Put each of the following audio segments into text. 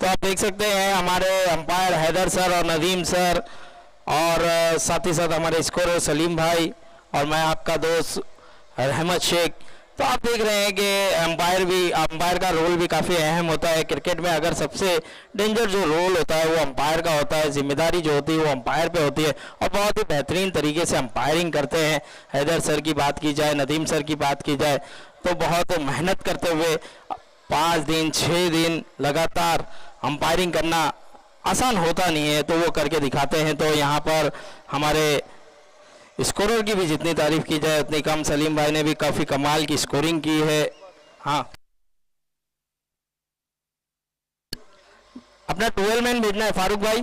तो आप देख सकते हैं हमारे अंपायर हैदर सर और नदीम सर और साथ ही साथ हमारे स्कोरर सलीम भाई और मैं आपका दोस्त रहमत शेख। तो आप देख रहे हैं कि अंपायर का रोल भी काफ़ी अहम होता है क्रिकेट में। अगर सबसे डेंजर जो रोल होता है वो अंपायर का होता है, जिम्मेदारी जो होती है वो अंपायर पे होती है और बहुत ही बेहतरीन तरीके से अंपायरिंग करते हैं। हैदर सर की बात की जाए, नदीम सर की बात की जाए तो बहुत मेहनत करते हुए 5 दिन 6 दिन लगातार अंपायरिंग करना आसान होता नहीं है, तो वो करके दिखाते हैं। तो यहाँ पर हमारे स्कोरर की भी जितनी तारीफ की जाए उतनी कम। सलीम भाई ने भी काफ़ी कमाल की स्कोरिंग की है। हाँ, अपना 12 मैन भेजना है फारूक भाई।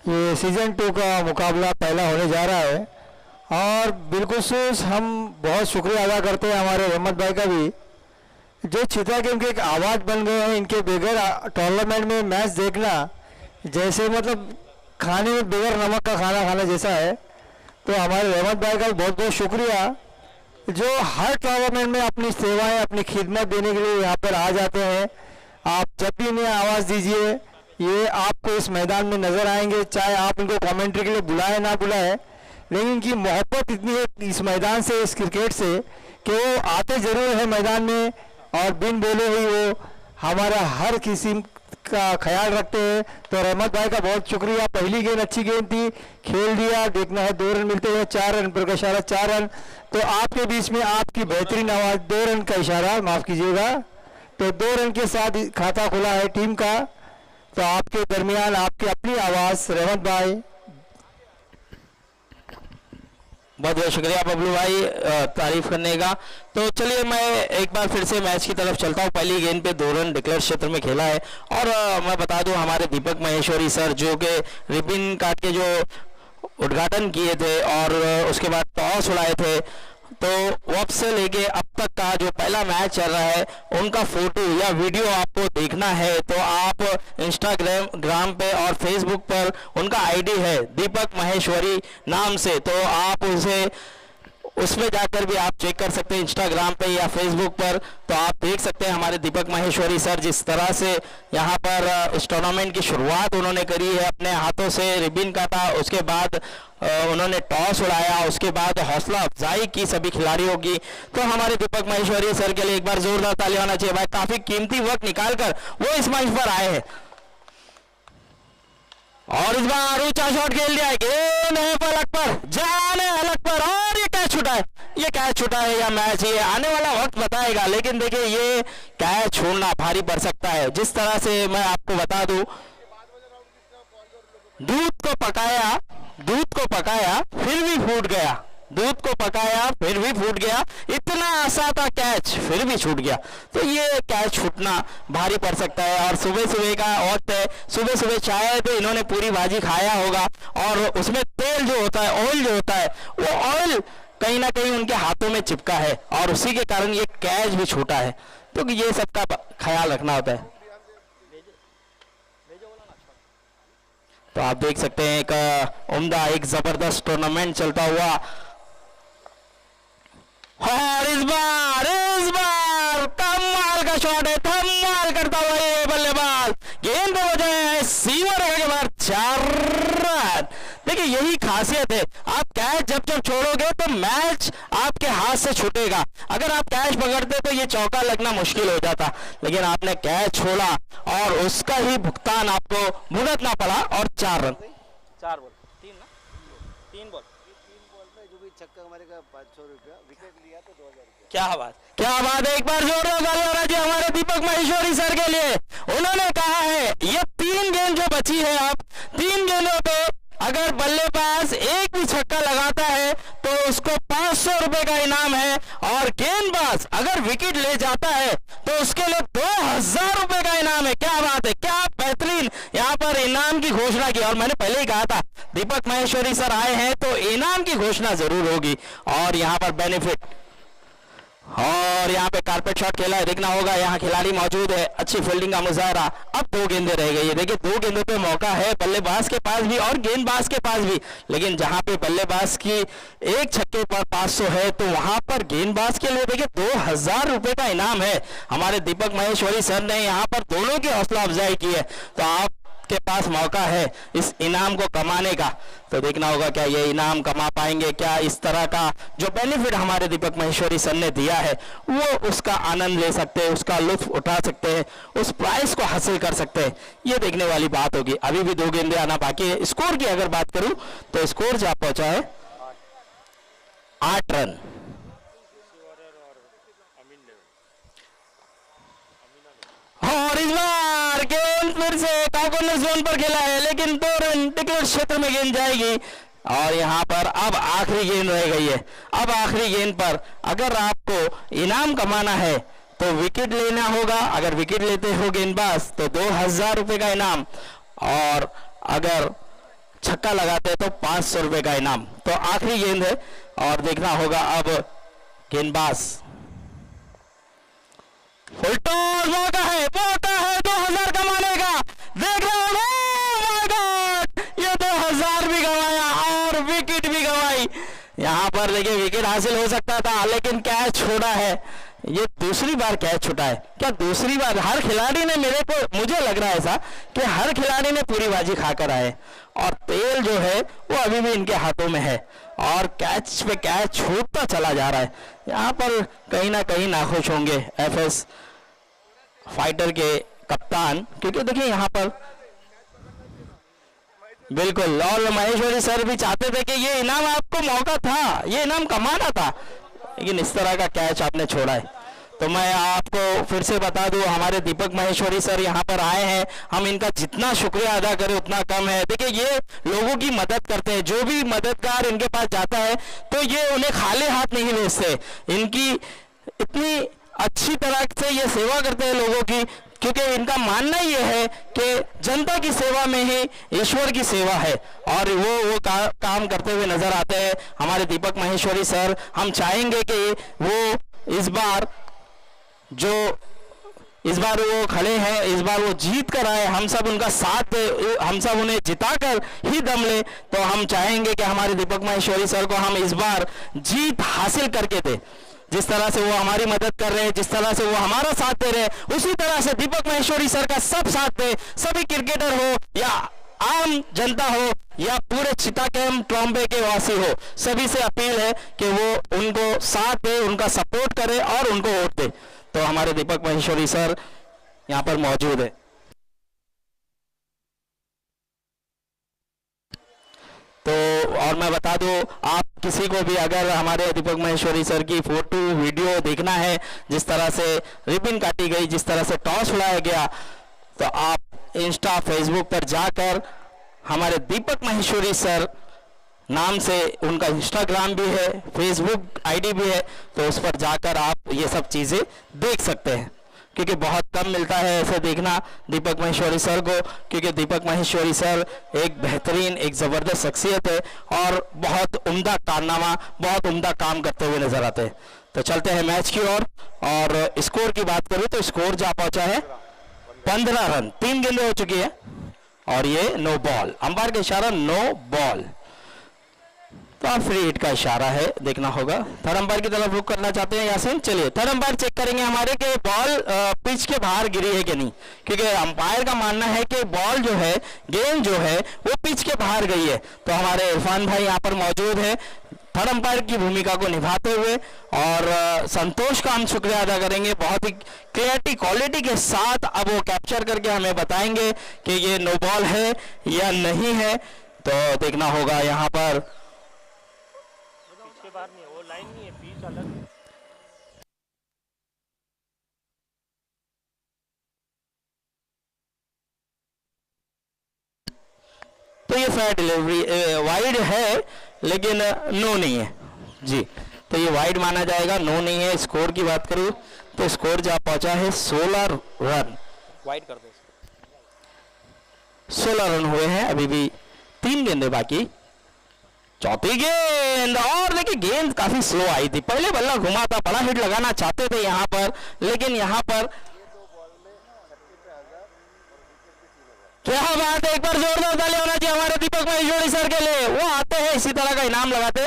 ये सीजन 2 का मुकाबला पहला होने जा रहा है और बिल्कुल हम बहुत शुक्रिया अदा करते हैं हमारे रहमत भाई का भी, जो चित्रा गेम के एक आवाज़ बन गए हैं। इनके बगैर टूर्नामेंट में मैच देखना जैसे मतलब खाने में बगैर नमक का खाना खाना जैसा है। तो हमारे रहमत भाई का बहुत बहुत शुक्रिया, जो हर टूर्नामेंट में अपनी सेवाएं अपनी खिदमत देने के लिए यहाँ पर आ जाते हैं। आप जब भी इन्हें आवाज़ दीजिए ये आपको इस मैदान में नज़र आएंगे, चाहे आप इनको कमेंट्री के लिए बुलाएं ना बुलाएं, लेकिन इनकी मोहब्बत इतनी है इस मैदान से, इस क्रिकेट से, कि वो आते ज़रूर है मैदान में और बिन बोले ही वो हमारा हर किसी का ख्याल रखते हैं। तो रहमत भाई का बहुत शुक्रिया। पहली गेंद अच्छी गेंद थी, खेल दिया, देखना है 2 रन मिलते हुए 4 रन पर का इशारा 4 रन। तो आपके बीच में आपकी बेहतरीन आवाज़ 2 रन का इशारा, माफ़ कीजिएगा। तो 2 रन के साथ खाता खुला है टीम का। तो आपके दरमियान आपकी अपनी आवाज़ रहमत भाई। बहुत बहुत शुक्रिया बबलू भाई तारीफ करने का। तो चलिए मैं एक बार फिर से मैच की तरफ चलता हूँ। पहली गेंद पे 2 रन डिक्लेयर क्षेत्र में खेला है और मैं बता दूं हमारे दीपक महेश्वरी सर जो कि रिबन काट के जो उद्घाटन किए थे और उसके बाद टॉस उड़ाए थे, तो वक्त से लेके अब तक का जो पहला मैच चल रहा है उनका फोटो या वीडियो आपको देखना है तो आप इंस्टाग्राम पे और फेसबुक पर उनका आईडी है दीपक महेश्वरी नाम से, तो आप उसे उसमें जाकर भी आप चेक कर सकते हैं इंस्टाग्राम पे या फेसबुक पर। तो आप देख सकते हैं हमारे दीपक महेश्वरी सर जिस तरह से यहाँ पर इस टूर्नामेंट की शुरुआत उन्होंने करी है, अपने हाथों से रिबन काटा, उसके बाद उन्होंने टॉस उड़ाया, उसके बाद हौसला अफजाई की सभी खिलाड़ियों की। तो हमारे दीपक महेश्वरी सर के लिए एक बार जोरदार ताली होना चाहिए भाई, काफी कीमती वक्त निकालकर वो इस मंच पर आए हैं। और इस बार ऊंचा शॉट खेल दिया है, गेंद है पलक पर, जाने हलक पर और ये कैच छूटा है। ये कैच छूटा है या मैच ये आने वाला वक्त बताएगा, लेकिन देखिए ये कैच छोड़ना भारी पड़ सकता है। जिस तरह से मैं आपको बता दूं, दूध को पकाया फिर भी फूट गया, दूध को पकाया फिर भी फूट गया, इतना आसान था कैच फिर भी छूट गया। तो ये कैच छूटना भारी पड़ सकता है। और सुबह सुबह का वक्त है, सुबह सुबह शायद इन्होंने पूरी भाजी खाया होगा और उसमें तेल जो होता है, ऑयल जो होता है, वो ऑयल कहीं ना कहीं उनके हाथों में चिपका है और उसी के कारण ये कैच भी छूटा है। तो ये सबका ख्याल रखना होता है। तो आप देख सकते हैं एक उम्दा एक जबरदस्त टूर्नामेंट चलता हुआ। और इस बार कमाल का शॉट है, धमाल करता हुआ ये बल्लेबाज, गेंद पे बजाया सीमा रेखा के बाद 4 रन। देखिए यही खासियत है, आप कैच जब छोड़ोगे तो मैच आपके हाथ से छूटेगा। अगर आप कैच पकड़ते तो ये चौका लगना मुश्किल हो जाता, लेकिन आपने कैच छोड़ा और उसका ही भुगतान आपको भुगतना पड़ा और 4 रन। 4 बॉल 3 बॉल में जो भी छक्का हमारे का 500 रुपया, विकेट लिया तो 2000 रुपया। क्या बात है, एक बार जोरदार ताली होना चाहिए हमारे दीपक महेश्वरी सर के लिए। उन्होंने कहा है ये 3 गेंद जो बची है, आप 3 गेंदों पे अगर बल्लेबाज एक भी छक्का लगाता है तो उसको 500 रुपए का इनाम है और गेंदबाज अगर विकेट ले जाता है तो उसके लिए 2000 रुपए का इनाम है। क्या बात है, क्या बेहतरीन यहाँ पर इनाम की घोषणा की। और मैंने पहले ही कहा था दीपक महेश्वरी सर आए हैं तो इनाम की घोषणा जरूर होगी और यहाँ पर बेनिफिट और यहाँ पे कारपेट शॉट खेला है, देखना होगा यहाँ खिलाड़ी मौजूद है, अच्छी फील्डिंग का मुजाहरा। अब 2 गेंदें रह गई है, देखिए 2 गेंदों पे मौका है बल्लेबाज के पास भी और गेंदबाज के पास भी, लेकिन जहां पे बल्लेबाज की एक छक्के पर 500 है तो वहां पर गेंदबाज के लिए देखिए 2000 रुपए का इनाम है। हमारे दीपक महेश्वरी सर ने यहाँ पर दोनों की हौसला अफजाई की है, तो आपके पास मौका है इस इनाम को कमाने का। तो देखना होगा क्या ये इनाम कमा पाएंगे, क्या इस तरह का जो बेनिफिट हमारे दीपक महेश्वरी सर ने दिया है वो उसका आनंद ले सकते हैं, उसका लुत्फ उठा सकते हैं, उस प्राइज को हासिल कर सकते हैं, ये देखने वाली बात होगी। अभी भी 2 गेंदें आना बाकी है। स्कोर की अगर बात करूं तो स्कोर जा पहुंचा है 8 रन। और इस बार गेंद फिर से कॉर्नर जोन पर खेला है, लेकिन 2 रन टिकट क्षेत्र में गेंद जाएगी। और यहाँ पर अब आखिरी गेंद रह गई है। अब आखिरी गेंद पर अगर आपको इनाम कमाना है तो विकेट लेना होगा। अगर विकेट लेते हो गेंदबाज तो 2000 रुपए का इनाम, और अगर छक्का लगाते तो 500 रुपए का इनाम। तो आखिरी गेंद है और देखना होगा अब गेंदबाज फुल टॉस, मौका है 2000 कमाने का। देख रहे हो, माय गॉड, ये 2000 भी गंवाया और विकेट भी गंवाई। यहाँ पर देखिए विकेट हासिल हो सकता था लेकिन कैच छोड़ा है। ये दूसरी बार कैच छूटा है। क्या दूसरी बार? हर खिलाड़ी ने मुझे लग रहा है ऐसा कि हर खिलाड़ी ने पूरी बाजी खाकर आए और तेल जो है वो अभी भी इनके हाथों में है और कैच पे कैच छूटता चला जा रहा है। यहाँ पर कहीं ना कहीं नाखुश होंगे एफएस फाइटर के कप्तान, क्योंकि देखिए यहाँ पर बिल्कुल, और महेश्वरी सर भी चाहते थे कि ये इनाम आपको मौका था, ये इनाम कमाना था, लेकिन इस तरह का कैच आपने छोड़ा है। तो मैं आपको फिर से बता दूं, हमारे दीपक महेश्वरी सर यहाँ पर आए हैं, हम इनका जितना शुक्रिया अदा करें उतना कम है। देखिए ये लोगों की मदद करते हैं, जो भी मददगार इनके पास जाता है तो ये उन्हें खाली हाथ नहीं भेजते, इनकी इतनी अच्छी तरह से ये सेवा करते हैं लोगों की, क्योंकि इनका मानना ये है कि जनता की सेवा में ही ईश्वर की सेवा है और वो काम करते हुए नजर आते हैं हमारे दीपक महेश्वरी सर। हम चाहेंगे कि वो इस बार वो खड़े हैं, इस बार वो जीत कर आए, हम सब उनका साथ दे, हम सब उन्हें जिताकर ही दम ले। तो हम चाहेंगे कि हमारे दीपक महेश्वरी सर को हम इस बार जीत हासिल करके दें। जिस तरह से वो हमारी मदद कर रहे हैं, जिस तरह से वो हमारा साथ दे रहे हैं, उसी तरह से दीपक महेश्वरी सर का सब साथ दे। सभी क्रिकेटर हो या आम जनता हो या पूरे चिता कैंप ट्रॉम्बे के वासी हो, सभी से अपील है कि वो उनको साथ दे, उनका सपोर्ट करे और उनको वोट दे। तो हमारे दीपक महेश्वरी सर यहाँ पर मौजूद है। तो और मैं बता दूं, आप किसी को भी अगर हमारे दीपक महेश्वरी सर की फोटो वीडियो देखना है, जिस तरह से रिबन काटी गई, जिस तरह से टॉस उड़ाया गया, तो आप इंस्टा फेसबुक पर जाकर हमारे दीपक महेश्वरी सर नाम से, उनका इंस्टाग्राम भी है, फेसबुक आईडी भी है, तो उस पर जाकर आप ये सब चीज़ें देख सकते हैं, क्योंकि बहुत कम मिलता है ऐसे देखना दीपक महेश्वरी सर को, क्योंकि दीपक महेश्वरी सर एक बेहतरीन, एक ज़बरदस्त शख्सियत है और बहुत उम्दा कारनामा, बहुत उम्दा काम करते हुए नजर आते हैं। तो चलते हैं मैच की ओर और स्कोर की बात करूँ तो स्कोर जा पहुंचा है 15 रन, 3 गेंदें हो चुकी है और ये नो बॉल, अंपायर का इशारा नो बॉल, तो आप फ्री हिट का इशारा है, देखना होगा। थर्ड अंपायर की तरफ रुख करना चाहते हैं यासीन, चलिए थर्ड अंपायर चेक करेंगे हमारे कि बॉल पिच के बाहर गिरी है कि नहीं, क्योंकि अंपायर का मानना है कि बॉल जो है, गेंद जो है वो पिच के बाहर गई है। तो हमारे इरफान भाई यहाँ पर मौजूद है थर्ड अंपायर की भूमिका को निभाते हुए, और संतोष का हम शुक्रिया अदा करेंगे, बहुत ही क्लियरिटी क्वालिटी के साथ अब वो कैप्चर करके हमें बताएंगे कि ये नो बॉल है या नहीं है। तो देखना होगा यहाँ पर, बाहर नहीं है, वो लाइन नहीं है, बीच अलग है। तो ये फेयर डिलीवरी वाइड है लेकिन नो नहीं है जी, तो ये वाइड माना जाएगा, नो नहीं है। स्कोर की बात करूं तो स्कोर जा पहुंचा है 16 रन, वाइड कर दो, 16 रन हुए हैं, अभी भी 3 गेंदें बाकी। चौथी गेंद, और देखिए गेंद काफी स्लो आई थी, पहले बल्ला घुमा था, बड़ा हिट लगाना चाहते थे यहाँ पर, लेकिन यहाँ पर क्या बात है, एक बार जोरदार ताली होना चाहिए हमारे दीपक महेश्वरी सर के लिए, वो आते हैं इसी तरह का इनाम लगाते।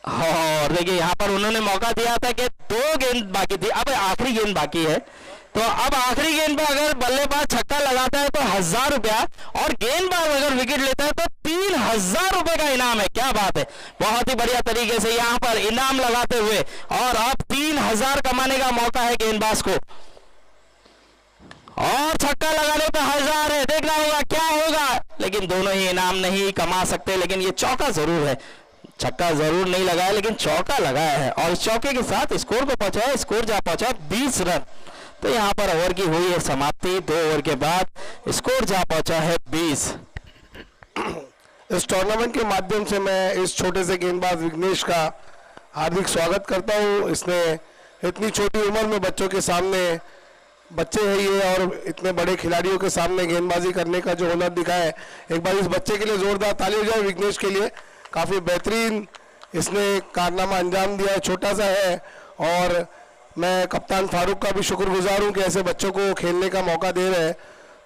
और देखिए यहाँ पर उन्होंने मौका दिया था कि 2 गेंद बाकी थी, अब आखिरी गेंद बाकी है, तो अब आखिरी गेंद पे अगर बल्लेबाज छक्का लगाता है तो 1000 रुपया, और गेंदबाज अगर विकेट लेता है तो 3000 रुपए का इनाम है। क्या बात है, बहुत ही बढ़िया तरीके से यहाँ पर इनाम लगाते हुए, और अब 3000 कमाने का मौका है गेंदबाज को, और छक्का लगाने पे 1000 है, देखना होगा क्या होगा, लेकिन दोनों ही इनाम नहीं कमा सकते, लेकिन ये चौका जरूर है, छक्का जरूर नहीं लगाया लेकिन चौका लगाया है, और इस चौके के साथ स्कोर को पहुंचाया, स्कोर जा पहुंचा 20 रन। तो यहाँ पर ओवर की हुई है समाप्ति, 2 ओवर के बाद स्कोर जा पहुंचा है 20। इस टूर्नामेंट के माध्यम से मैं इस छोटे से गेंदबाज विघ्नेश का हार्दिक स्वागत करता हूँ। इसने इतनी छोटी उम्र में बच्चों के सामने, बच्चे हैं ये, और इतने बड़े खिलाड़ियों के सामने गेंदबाजी करने का जो हुनर दिखाया है, एक बार इस बच्चे के लिए जोरदार ताली हो जाए। विघ्नेश के लिए काफ़ी बेहतरीन इसने कारनामा अंजाम दिया है, छोटा सा है, और मैं कप्तान फारूक का भी शुक्रगुजार हूँ कि ऐसे बच्चों को खेलने का मौका दे रहे हैं।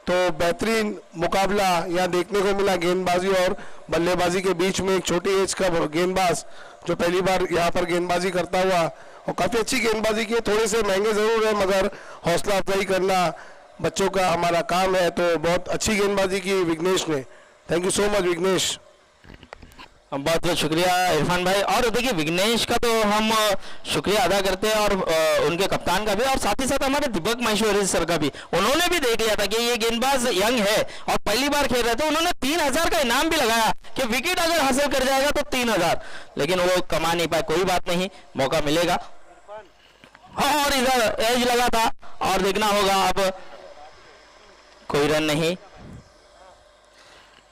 तो बेहतरीन मुकाबला यहाँ देखने को मिला गेंदबाजी और बल्लेबाजी के बीच में। एक छोटी एज का गेंदबाज जो पहली बार यहाँ पर गेंदबाजी करता हुआ, और काफ़ी अच्छी गेंदबाजी की, थोड़े से महंगे ज़रूर है मगर हौसला अफजाई करना बच्चों का हमारा काम है। तो बहुत अच्छी गेंदबाजी की विघ्नेश ने, thank you so much Vignesh. बहुत बहुत शुक्रिया इरफान भाई। और देखिए विघ्नेश का तो हम शुक्रिया अदा करते हैं, और उनके कप्तान का भी, और साथ ही साथ हमारे दीपक महेश्वरी सर का भी। उन्होंने भी देख लिया था कि ये गेंदबाज यंग है और पहली बार खेल रहे थे, उन्होंने 3000 का इनाम भी लगाया कि विकेट अगर हासिल कर जाएगा तो 3000, लेकिन वो कमा नहीं पाए। कोई बात नहीं, मौका मिलेगा। और इधर एज लगा था, और देखना होगा अब कोई रन नहीं।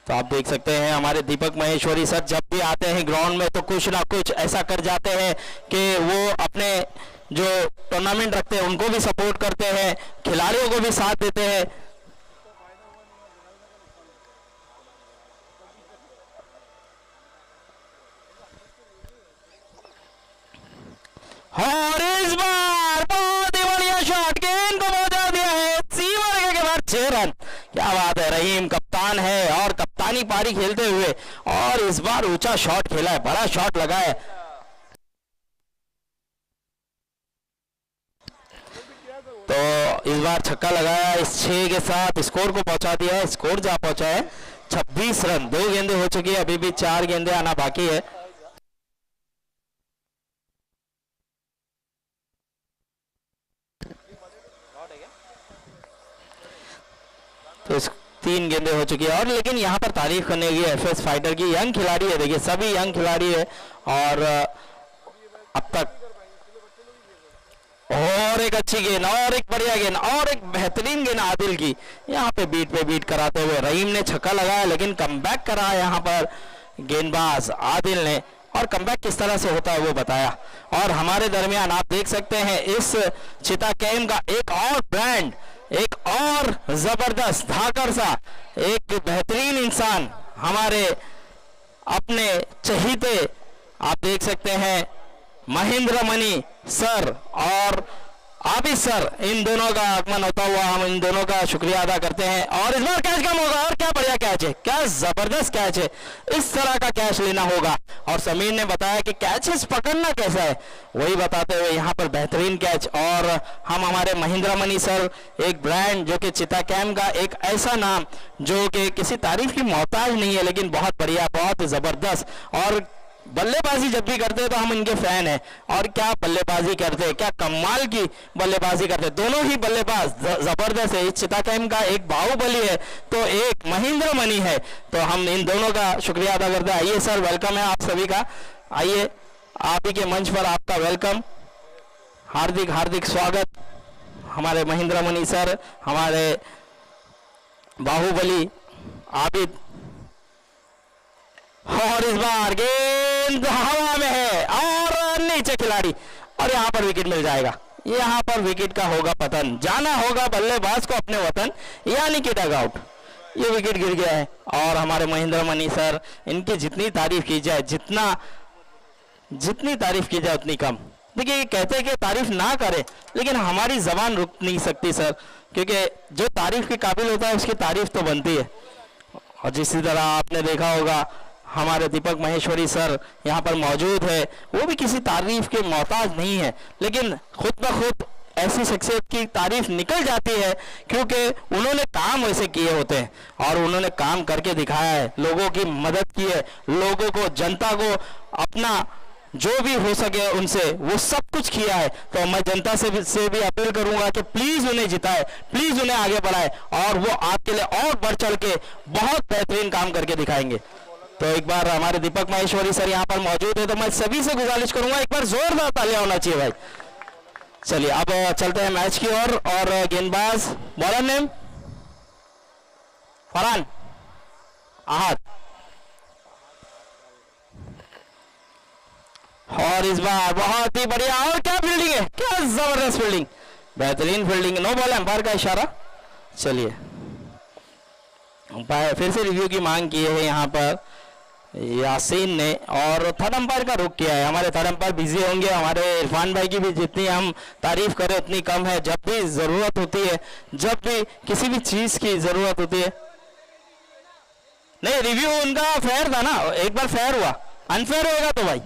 तो आप देख सकते हैं हमारे दीपक महेश्वरी सर जब भी आते हैं ग्राउंड में तो कुछ ना कुछ ऐसा कर जाते हैं कि वो अपने जो टूर्नामेंट रखते हैं उनको भी सपोर्ट करते हैं, खिलाड़ियों को भी साथ देते हैं। और इस बार बहुत ही बढ़िया शॉट, गेंद को पहुंचा दिया है सीवर के बाद 6 रन। क्या बात है, रहीम कप्तान है और कप्तानी पारी खेलते हुए, और इस बार ऊंचा शॉट खेला है, बड़ा शॉट लगा है। तो इस बार छक्का लगाया, इस 6 के साथ स्कोर को पहुंचा दिया है, स्कोर जा पहुंचा है 26 रन। 2 गेंदें हो चुकी है, अभी भी 4 गेंदें आना बाकी है। तो 3 गेंदें हो चुकी है, और लेकिन यहाँ पर तारीफ करने की एफएस फाइटर की, यंग खिलाड़ी है, देखिए सभी यंग खिलाड़ी है, और अब तक और एक अच्छी गेंद, और एक बढ़िया गेंद, और एक बेहतरीन गेंद आदिल की, यहाँ पे बीट कराते हुए रहीम ने छक्का लगाया, लेकिन कमबैक करा यहाँ पर गेंदबाज आदिल ने, और कमबैक किस तरह से होता है वो बताया। और हमारे दरमियान आप देख सकते हैं इस चिता कैम का एक और ब्रांड, एक और जबरदस्त धाकर सा एक बेहतरीन इंसान, हमारे अपने चहीते आप देख सकते हैं महेंद्र मणि सर और आबिद सर, इन दोनों का आगमन होता हुआ हम इन दोनों का शुक्रिया अदा करते हैं। और इस बार कैच कम होगा, और क्या बढ़िया कैच है, क्या जबरदस्त कैच है, इस तरह का कैच लेना होगा। और समीर ने बताया कि कैचेस पकड़ना कैसा है, वही बताते हुए यहाँ पर बेहतरीन कैच। और हम हमारे महेंद्र मणि सर, एक ब्रांड जो कि चिता कैम का एक ऐसा नाम जो कि किसी तारीफ की मोहताज नहीं है, लेकिन बहुत बढ़िया, बहुत जबरदस्त, और बल्लेबाजी जब भी करते हैं तो हम इनके फैन हैं। और क्या बल्लेबाजी करते हैं, क्या कमाल की बल्लेबाजी करते हैं, दोनों ही बल्लेबाज जबरदस्त है। इस चिता कैम का एक बाहुबली है तो एक महेंद्र मणि है, तो हम इन दोनों का शुक्रिया अदा करते हैं। आइए सर, वेलकम है आप सभी का, आइए आप ही के मंच पर आपका वेलकम, हार्दिक हार्दिक स्वागत। हमारे महेंद्र मणि सर, हमारे बाहुबली आबिद, और इस बार गेंद हवा में है और नीचे खिलाड़ी, और यहाँ पर विकेट मिल जाएगा, यहाँ पर विकेट का होगा पतन, जाना होगा बल्लेबाज को अपने वतन यानी कि डग आउट। ये विकेट गिर गया है। और हमारे महेंद्र मनी सर, इनकी जितनी तारीफ की जाए, जितनी तारीफ की जाए उतनी कम। देखिए ये कहते हैं कि तारीफ ना करें, लेकिन हमारी जबान रुक नहीं सकती सर, क्योंकि जो तारीफ के काबिल होता है उसकी तारीफ तो बनती है। और जिसी तरह आपने देखा होगा हमारे दीपक महेश्वरी सर यहाँ पर मौजूद है, वो भी किसी तारीफ के मोहताज नहीं है, लेकिन खुद ब खुद ऐसी शख्सियत की तारीफ निकल जाती है, क्योंकि उन्होंने काम वैसे किए होते हैं और उन्होंने काम करके दिखाया है, लोगों की मदद की है, लोगों को, जनता को अपना जो भी हो सके उनसे वो सब कुछ किया है। तो मैं जनता से भी अपील करूंगा कि प्लीज उन्हें जिताए, प्लीज उन्हें आगे बढ़ाए, और वो आपके लिए और बढ़ चढ़ के बहुत बेहतरीन काम करके दिखाएंगे। तो एक बार हमारे दीपक महेश्वरी सर यहाँ पर मौजूद है, तो मैं सभी से गुजारिश करूंगा एक बार जोरदार तालियां होना चाहिए भाई। चलिए अब चलते हैं मैच की ओर। और गेंदबाज, बॉलर नेम फरहान आहद, और इस बार बहुत ही बढ़िया, और क्या फील्डिंग है, क्या जबरदस्त फील्डिंग, बेहतरीन फील्डिंग। नो बॉल, अंपायर का इशारा। चलिए अंपायर फिर से रिव्यू की मांग की है यहाँ पर यासीन ने, और थर्ड अंपायर का रुख किया है। हमारे थर्ड अंपायर बिजी होंगे, हमारे इरफान भाई की भी जितनी हम तारीफ करें उतनी कम है। जब भी जरूरत होती है, जब भी किसी भी चीज की जरूरत होती है, नहीं रिव्यू उनका फेयर था ना, एक बार फेयर हुआ, अनफेयर होगा तो भाई।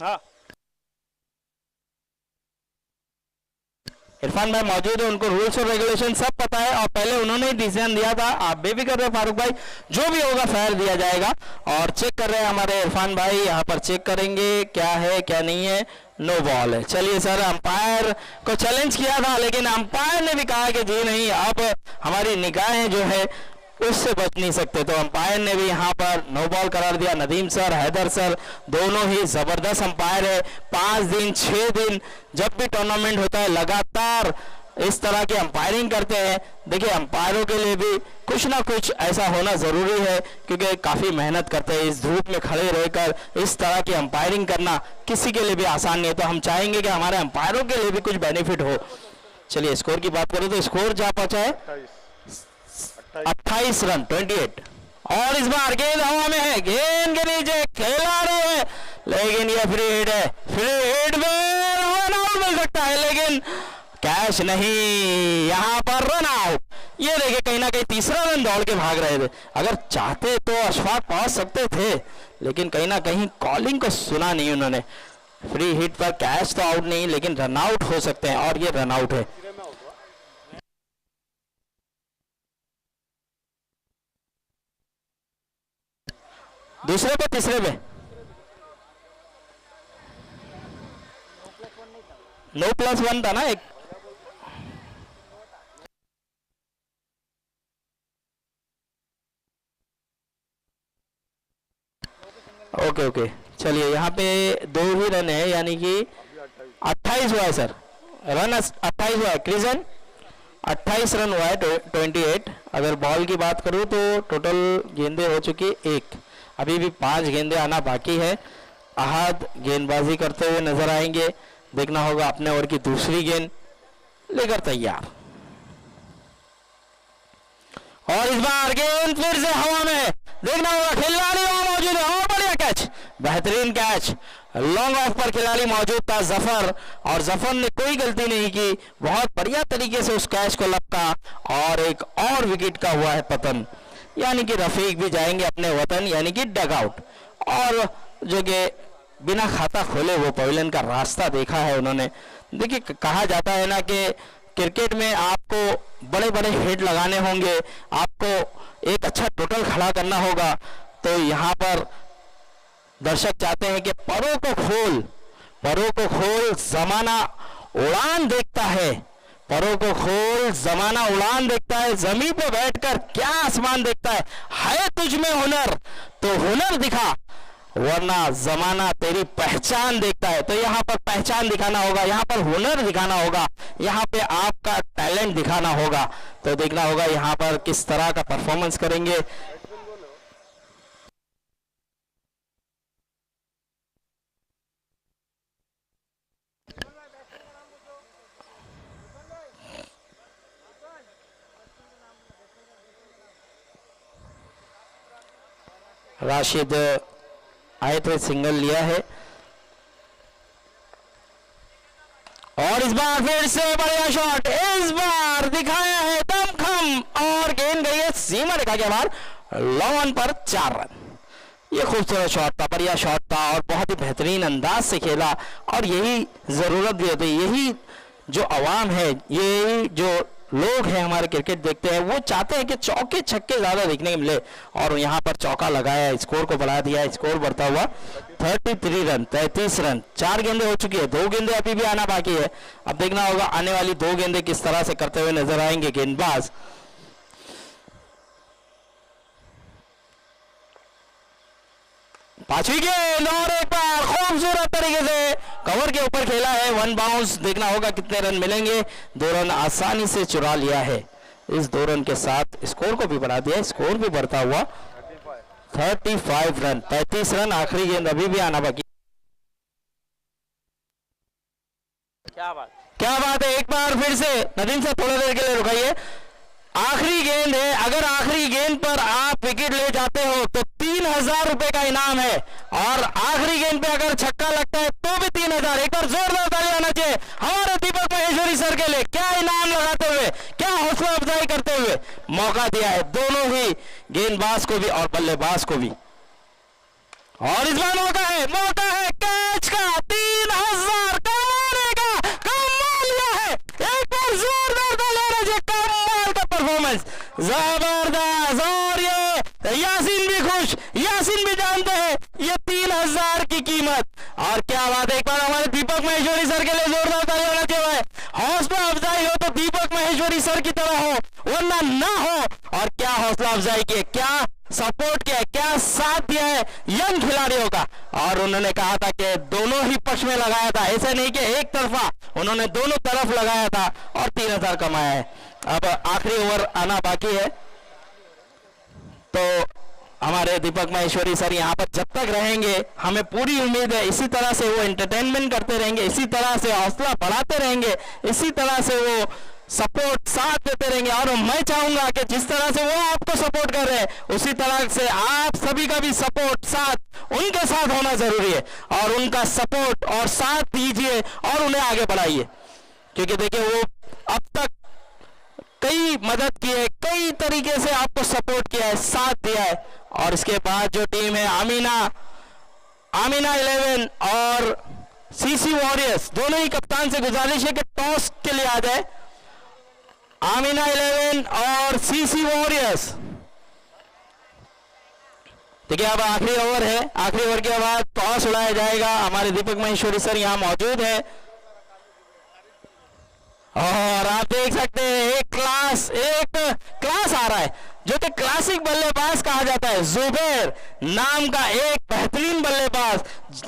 हाँ इरफान भाई मौजूद है, उनको रूल्स और रेगुलेशन सब पता है, और पहले उन्होंने ही डिसीजन दिया था। आप बेफिक्र रहे फारूक भाई, जो भी होगा फेयर दिया जाएगा। और चेक कर रहे हैं हमारे इरफान भाई, यहाँ पर चेक करेंगे क्या है क्या नहीं है। नो बॉल है। चलिए सर, अंपायर को चैलेंज किया था, लेकिन अंपायर ने भी कहा कि जी नहीं, अब हमारी निगाहें जो है उससे बच नहीं सकते, तो अंपायर ने भी यहाँ पर नो बॉल करार दिया। नदीम सर, हैदर सर, दोनों ही जबरदस्त अंपायर है। 5 दिन 6 दिन जब भी टूर्नामेंट होता है लगातार इस तरह की अंपायरिंग करते हैं। देखिए अंपायरों के लिए भी कुछ ना कुछ ऐसा होना जरूरी है, क्योंकि काफी मेहनत करते हैं, इस धूप में खड़े रहकर इस तरह की अंपायरिंग करना किसी के लिए भी आसान नहीं है। तो हम चाहेंगे कि हमारे अंपायरों के लिए भी कुछ बेनिफिट हो। चलिए स्कोर की बात करें तो स्कोर जा पहुंचा है 28 रन 28, और इस बार गेंद हवा में है, गेंद के नीचे खेला रहे हैं, लेकिन ये फ्री हिट है, फ्री हिट में रन आउट मिल सकता है, लेकिन कैच नहीं, यहां पर रन आउट। ये देखिए कहीं ना कहीं तीसरा रन दौड़ के भाग रहे थे, अगर चाहते तो अशफाक पहुंच सकते थे, लेकिन कहीं ना कहीं कॉलिंग को सुना नहीं उन्होंने। फ्री हिट पर कैच तो आउट नहीं, लेकिन रन आउट हो सकते हैं, और ये रन आउट है। दूसरे पे तीसरे पे +1 था ना एक। ओके ओके, चलिए यहाँ पे 2 ही रन है, यानी कि 28 हुआ है सर, रन 28 हुआ है। क्रिजन 28 रन हुआ है 28। अगर बॉल की बात करूँ तो टोटल गेंदें हो चुकी 1, अभी भी 5 गेंदें आना बाकी है। अहद गेंदबाजी करते हुए नजर आएंगे, देखना होगा अपने ओवर की दूसरी गेंद लेकर तैयार, और इस बार गेंद फिर से हवा में, देखना होगा खिलाड़ी वहां मौजूद है, और बढ़िया कैच, बेहतरीन कैच, लॉन्ग ऑफ पर खिलाड़ी मौजूद था जफर, और जफर ने कोई गलती नहीं की, बहुत बढ़िया तरीके से उस कैच को लपका, और एक और विकेट का हुआ है पतन, यानी कि रफीक भी जाएंगे अपने वतन, यानी कि डग आउट। और जो कि बिना खाता खोले वो पवेलियन का रास्ता देखा है उन्होंने। देखिए कहा जाता है ना कि क्रिकेट में आपको बड़े बड़े हिट लगाने होंगे, आपको एक अच्छा टोटल खड़ा करना होगा, तो यहाँ पर दर्शक चाहते हैं कि परों को खोल जमाना उड़ान देखता है, परों को खोल जमाना उड़ान देखता है, जमीन पे बैठकर क्या आसमान देखता है तुझ में हुनर तो हुनर दिखा, वरना जमाना तेरी पहचान देखता है। तो यहाँ पर पहचान दिखाना होगा, यहाँ पर हुनर दिखाना होगा, यहाँ पे आपका टैलेंट दिखाना होगा, तो देखना होगा यहाँ पर किस तरह का परफॉर्मेंस करेंगे। राशिद आए थे, सिंगल लिया है और इस बार फिर से बढ़िया शॉट, इस बार दिखाया है दमखम और गेंद गई है सीमा रेखा के बाहर, लॉन पर 4 रन। ये खूबसूरत शॉट था, बढ़िया शॉट था और बहुत ही बेहतरीन अंदाज से खेला और यही जरूरत भी होती है। यही जो आवाम है, यही जो लोग हैं हमारे क्रिकेट देखते हैं, वो चाहते हैं कि चौके छक्के ज्यादा देखने को मिले और यहाँ पर चौका लगाया, स्कोर को बढ़ा दिया, स्कोर बढ़ता हुआ 33 रन, 33 रन। 4 गेंदें हो चुकी है, 2 गेंदें अभी भी आना बाकी है। अब देखना होगा आने वाली 2 गेंदें किस तरह से करते हुए नजर आएंगे गेंदबाज। पांचवी गेंद और एक बार खूबसूरत तरीके से कवर के ऊपर खेला है, 1 बाउंस। देखना होगा कितने रन मिलेंगे। 2 रन आसानी से चुरा लिया है। इस 2 रन के साथ स्कोर को भी बढ़ा दिया, स्कोर भी बढ़ता हुआ 35 रन, 35 रन। आखिरी गेंद अभी भी आना बाकी। क्या बात, क्या बात है, एक बार फिर से नदीम से थोड़ा देर के लिए रुकाइए। आखिरी गेंद है, अगर आखिरी गेंद पर आप विकेट ले जाते हो तो 3000 रुपए का इनाम है और आखिरी गेंद पे अगर छक्का लगता है तो भी 3000। एक बार जोरदार ताली आना चाहिए हमारे दीपक महेश्वरी सर के लिए। क्या इनाम लगाते हुए, क्या हौसला अफजाई करते हुए मौका दिया है दोनों ही गेंदबाज को भी और बल्लेबाज को भी। और इस बार मौका है कैच का, 3000 कमाने का, कमाल लिया है। एक बार जोरदार ताली आना चाहिए, कमाल का परफॉर्मेंस, जबरदस्त। और ये यासीन भी खुश, यासीन भी जानते हैं ये 3000 की कीमत। और क्या बात है, एक बार हमारे दीपक महेश्वरी सर के लिए जोरदार ताली होना चाहिए। हौसला अफजाई हो तो दीपक महेश्वरी सर की तरह हो, वरना ना हो। और क्या हौसला अफजाई की, क्या सपोर्ट किया, क्या साथ दिया है यंग खिलाड़ियों का। और उन्होंने कहा था कि दोनों ही पक्ष में लगाया था, ऐसा नहीं कि एक तरफा, उन्होंने दोनों तरफ लगाया था और 3000 कमाया है। अब आखिरी ओवर आना बाकी है तो हमारे दीपक महेश्वरी सर यहाँ पर जब तक रहेंगे हमें पूरी उम्मीद है इसी तरह से वो एंटरटेनमेंट करते रहेंगे, इसी तरह से हौसला बढ़ाते रहेंगे, इसी तरह से वो सपोर्ट साथ देते रहेंगे। और मैं चाहूंगा कि जिस तरह से वो आपको सपोर्ट कर रहे हैं उसी तरह से आप सभी का भी सपोर्ट साथ उनके साथ होना जरूरी है और उनका सपोर्ट और साथ दीजिए और उन्हें आगे बढ़ाइए। क्योंकि देखिए वो अब तक कई मदद की है, कई तरीके से आपको सपोर्ट किया है, साथ दिया है। और इसके बाद जो टीम है आमीना 11 और सीसी वॉरियर्स, दोनों ही कप्तान से गुजारिश है कि टॉस के लिए आ जाए। आमीना 11 और सीसी वॉरियर्स। देखिए अब आखिरी ओवर है, आखिरी ओवर के बाद टॉस उड़ाया जाएगा। हमारे दीपक महेश्वरी सर यहां मौजूद है और आप देख सकते हैं एक क्लास आ रहा है जो कि क्लासिक बल्लेबाज कहा जाता है। जुबैर नाम का एक बेहतरीन बल्लेबाज,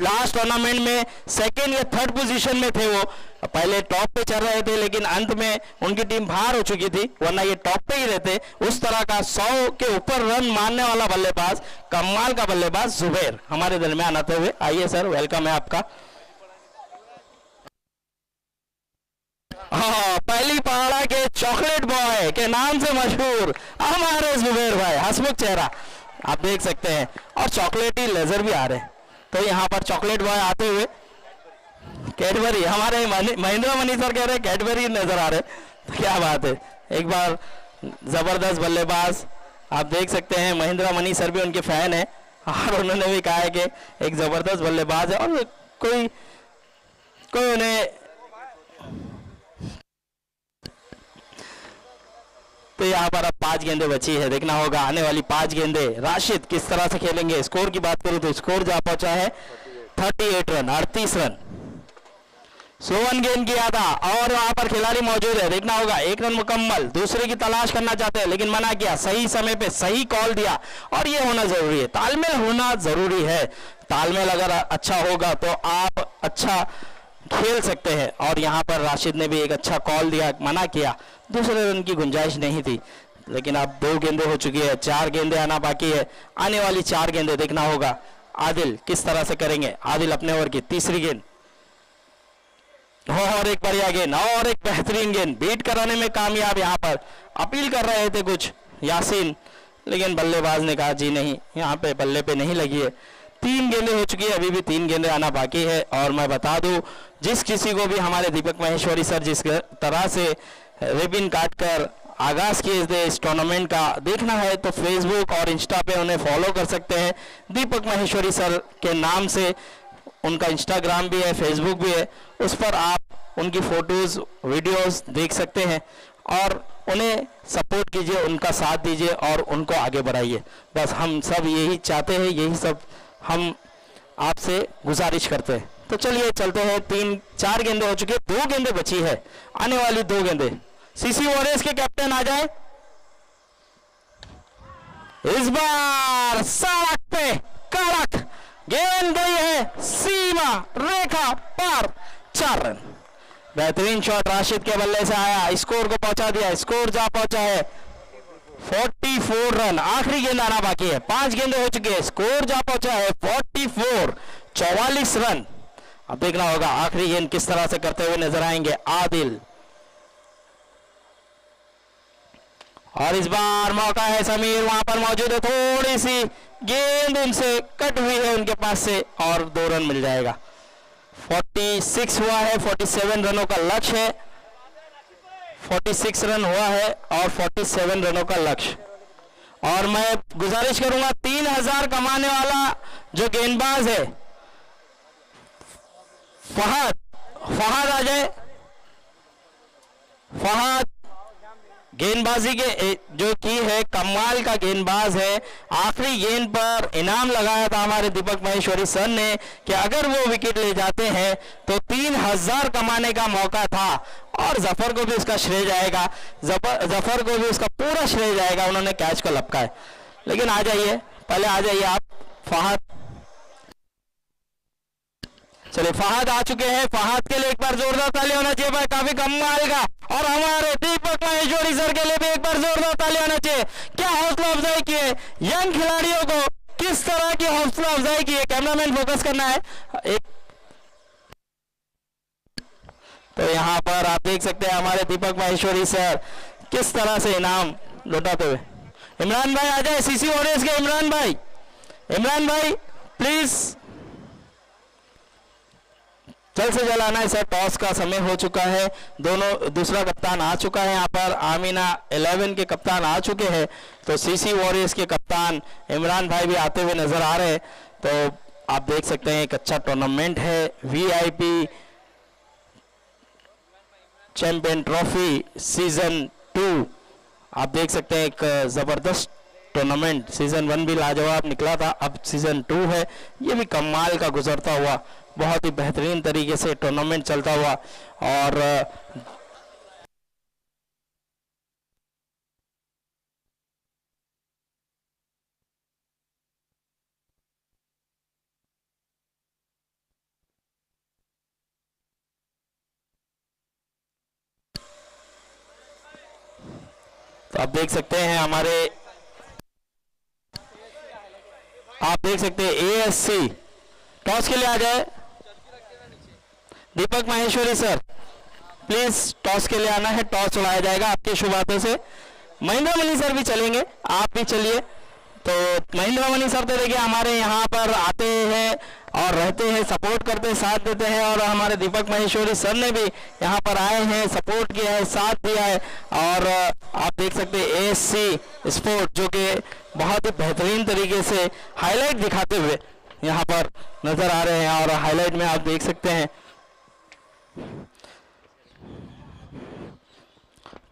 लास्ट टूर्नामेंट में 2nd या 3rd पोजीशन में थे। वो पहले टॉप पे चल रहे थे लेकिन अंत में उनकी टीम बाहर हो चुकी थी, वरना ये टॉप पे ही रहते। उस तरह का 100 के ऊपर रन मारने वाला बल्लेबाज, कमाल का बल्लेबाज जुबैर हमारे दरमियान आते हुए। आइए सर, वेलकम है आपका। हाँ, पहली पहाड़ा के चॉकलेट बॉय के नाम से मशहूर हमारे जुबैर भाई, हंसमुख चेहरा आप देख सकते हैं और चॉकलेटी लेजर भी आ रहे हैं। तो यहाँ पर चॉकलेट बॉय आते हुए कैडबरी, हमारे महेंद्र मनी सर कह रहे हैं कैडबरी नजर आ रहे। तो क्या बात है, एक बार जबरदस्त बल्लेबाज आप देख सकते हैं। महेंद्र मनी सर भी उनके फैन है और उन्होंने भी कहा है कि एक जबरदस्त बल्लेबाज है और कोई उन्हें। तो यहाँ पर अब 5 गेंदें बची है, देखना होगा आने वाली 5 गेंदें राशिद किस तरह से खेलेंगे। स्कोर की बात करूं तो स्कोर जा पहुंचा है 38 रन, 38 रन। 101 गेंद किया था और वहां पर खिलाड़ी मौजूद है, देखना होगा 1 रन मुकम्मल। दूसरे की तलाश करना चाहते हैं लेकिन मना किया, सही समय पे सही कॉल दिया और ये होना जरूरी है, तालमेल होना जरूरी है। तालमेल अगर अच्छा होगा तो आप अच्छा खेल सकते हैं। और यहाँ पर राशिद ने भी एक अच्छा कॉल दिया, मना किया, दूसरे रन की गुंजाइश नहीं थी। लेकिन अब 2 गेंदें हो चुकी है, 4 गेंदें आना बाकी है। आने वाली 4 गेंदें देखना होगा आदिल किस तरह से करेंगे। आदिल अपने ओवर की तीसरी गेंद और एक बढ़िया गेंद और एक बेहतरीन गेंद, बीट कराने में कामयाब। यहाँ पर अपील कर रहे थे कुछ यासीन, लेकिन बल्लेबाज ने कहा जी नहीं, यहाँ पे बल्ले पे नहीं लगी है। 3 गेंदें हो चुकी है, अभी भी 3 गेंदें आना बाकी है। और मैं बता दूं, जिस किसी को भी हमारे दीपक माहेश्वरी सर जिस तरह से रिबन काट कर आगाज किए थे इस टूर्नामेंट का देखना है तो फेसबुक और इंस्टा पे उन्हें फॉलो कर सकते हैं। दीपक माहेश्वरी सर के नाम से उनका इंस्टाग्राम भी है, फेसबुक भी है, उस पर आप उनकी फोटोज वीडियोस देख सकते हैं और उन्हें सपोर्ट कीजिए, उनका साथ दीजिए और उनको आगे बढ़ाइए। बस हम सब यही चाहते हैं, यही सब हम आपसे गुजारिश करते हैं। तो चलिए चलते हैं। 3-4 गेंदें हो चुकी है, 2 गेंदें बची है, आने वाली 2 गेंदें। सीसी वॉरियर्स के कैप्टन आ जाए। इस बार सड़क पे कड़क गेंद गई है, सीमा रेखा पार, 4 रन। बेहतरीन शॉट राशिद के बल्ले से आया, स्कोर को पहुंचा दिया, स्कोर जा पहुंचा है 44 रन। आखिरी गेंद आना बाकी है, 5 गेंदें हो चुकी है, स्कोर जा पहुंचा है 44 रन। अब देखना होगा आखिरी गेंद किस तरह से करते हुए नजर आएंगे आदिल। और इस बार मौका है, समीर वहां पर मौजूद है, थोड़ी सी गेंद उनसे कट हुई है उनके पास से और 2 रन मिल जाएगा। 46 हुआ है, 47 रनों का लक्ष्य है, 46 रन हुआ है और 47 रनों का लक्ष्य। और मैं गुजारिश करूंगा 3000 कमाने वाला जो गेंदबाज है फहद आ जाए। फहद गेंदबाजी के जो की है कमाल का गेंदबाज है। आखिरी गेंद पर इनाम लगाया था हमारे दीपक माहेश्वरी सर ने कि अगर वो विकेट ले जाते हैं तो 3000 कमाने का मौका था और जफर को भी उसका श्रेय जाएगा, जफर को भी उसका पूरा श्रेय जाएगा, उन्होंने कैच को लपका है। लेकिन आ जाइए, पहले आ जाइए आप फहद। चलिए फहद आ चुके हैं, फहद के लिए एक बार जोरदार ताली होना चाहिए भाई, काफी कमाल का। और हमारे दीपक माहेश्वरी सर के लिए भी एक बार जोरदार ताली होना चाहिए। क्या हौसला अफजाई की है, यंग खिलाड़ियों को किस तरह की हौसला अफजाई की है। कैमरामैन फोकस करना है एक। तो यहाँ पर आप देख सकते हैं हमारे दीपक माहेश्वरी सर किस तरह से इनाम लौटाते हुए। इमरान भाई आ जाए, सीसी वॉरियर्स के इमरान भाई प्लीज जल्द से जल्द आना है सर। टॉस का समय हो चुका है, दूसरा कप्तान आ चुका है यहाँ पर, आमीना 11 के कप्तान आ चुके हैं, तो सीसी वॉरियर्स के कप्तान इमरान भाई भी आते हुए नजर आ रहे हैं। तो आप देख सकते हैं एक अच्छा टूर्नामेंट है, वीआईपी चैंपियन ट्रॉफी सीजन 2। आप देख सकते हैं एक जबरदस्त टूर्नामेंट। सीजन 1 भी लाजवाब निकला था, अब सीजन 2 है, ये भी कमाल का गुजरता हुआ, बहुत ही बेहतरीन तरीके से टूर्नामेंट चलता हुआ। और तो आप देख सकते हैं आप देख सकते हैं एएससी टॉस के लिए आ जाए। दीपक माहेश्वरी सर प्लीज टॉस के लिए आना है, टॉस उड़ाया जाएगा आपके शुभ हाथों से। महेंद्र मनी सर भी चलेंगे, आप भी चलिए। तो महेंद्र मनी सर तो देखिए हमारे यहाँ पर आते हैं और रहते हैं, सपोर्ट करते हैं, साथ देते हैं। और हमारे दीपक माहेश्वरी सर ने भी यहाँ पर आए हैं, सपोर्ट किया है, साथ दिया है। और आप देख सकते हैं एएससी स्पोर्ट जो कि बहुत ही बेहतरीन तरीके से हाईलाइट दिखाते हुए यहाँ पर नजर आ रहे हैं। और हाईलाइट में आप देख सकते हैं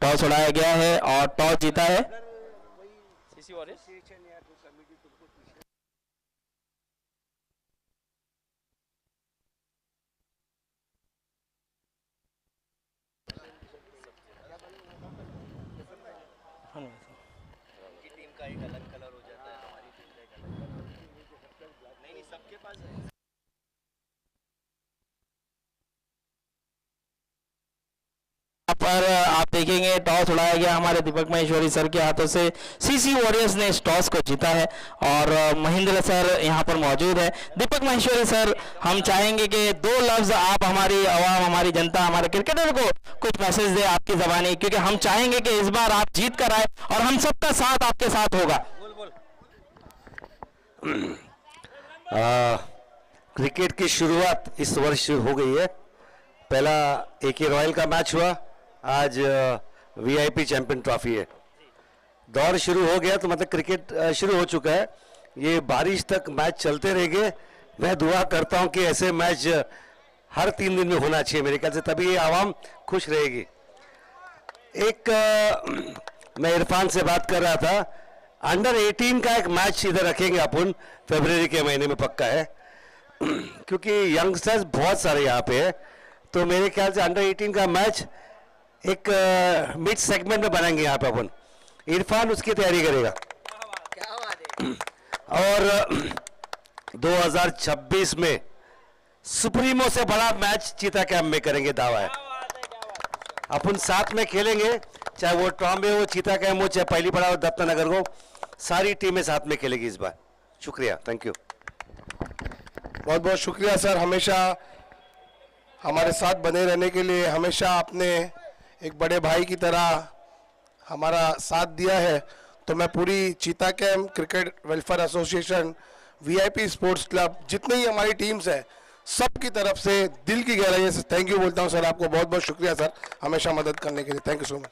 टॉस उड़ाया गया है और टॉस जीता है सीसी वॉरियर्स। टीम का एक अलग कलर हो जाता है, हमारी टीम का एक अलग कलर। नहीं सबके पास है। पर आप देखेंगे टॉस उड़ाया गया हमारे दीपक माहेश्वरी सर के हाथों से। सीसी वॉरियर्स ने इस टॉस को जीता है और महेंद्र सर यहाँ पर मौजूद है। दीपक माहेश्वरी सर, हम चाहेंगे कि 2 लफ्ज आप हमारी आवाम, हमारी जनता, हमारे क्रिकेटर को कुछ मैसेज दे आपकी ज़बानी, क्योंकि हम चाहेंगे कि इस बार आप जीत कर आए और हम सबका साथ आपके साथ होगा। क्रिकेट की शुरुआत इस वर्ष हो गई है। पहला AK रॉयल का मैच हुआ, आज VIP चैंपियन ट्रॉफी है। दौर शुरू हो गया तो मतलब क्रिकेट शुरू हो चुका है। ये बारिश तक मैच चलते रहेंगे। मैं दुआ करता हूं कि ऐसे मैच हर 3 दिन में होना चाहिए मेरे ख्याल से, तभी ये आवाम खुश रहेगी। मैं इरफान से बात कर रहा था, अंडर 18 का एक मैच इधर रखेंगे अपन फरवरी के महीने में, पक्का है क्योंकि यंगस्टर्स बहुत सारे यहाँ पे है। तो मेरे ख्याल से अंडर 18 का मैच एक मिड सेगमेंट में बनाएंगे यहाँ पे अपन। इरफान उसकी तैयारी करेगा। और 2026 में सुप्रीमो से बड़ा मैच चीता कैंप में करेंगे, दावा है। अपन साथ में खेलेंगे, चाहे वो टॉम्बे हो, चीता कैंप हो, चाहे पहली बड़ा हो, दत्तनगर हो, सारी टीमें साथ में खेलेगी इस बार। शुक्रिया, थैंक यू। बहुत बहुत शुक्रिया सर, हमेशा हमारे साथ बने रहने के लिए। हमेशा आपने एक बड़े भाई की तरह हमारा साथ दिया है। तो मैं पूरी चीता camp cricket welfare association, VIP sports club, जितनी ही हमारी टीम्स है, सबकी तरफ से दिल की गहराई से थैंक यू बोलता हूं सर। आपको बहुत बहुत शुक्रिया सर, हमेशा मदद करने के लिए। Thank you so much.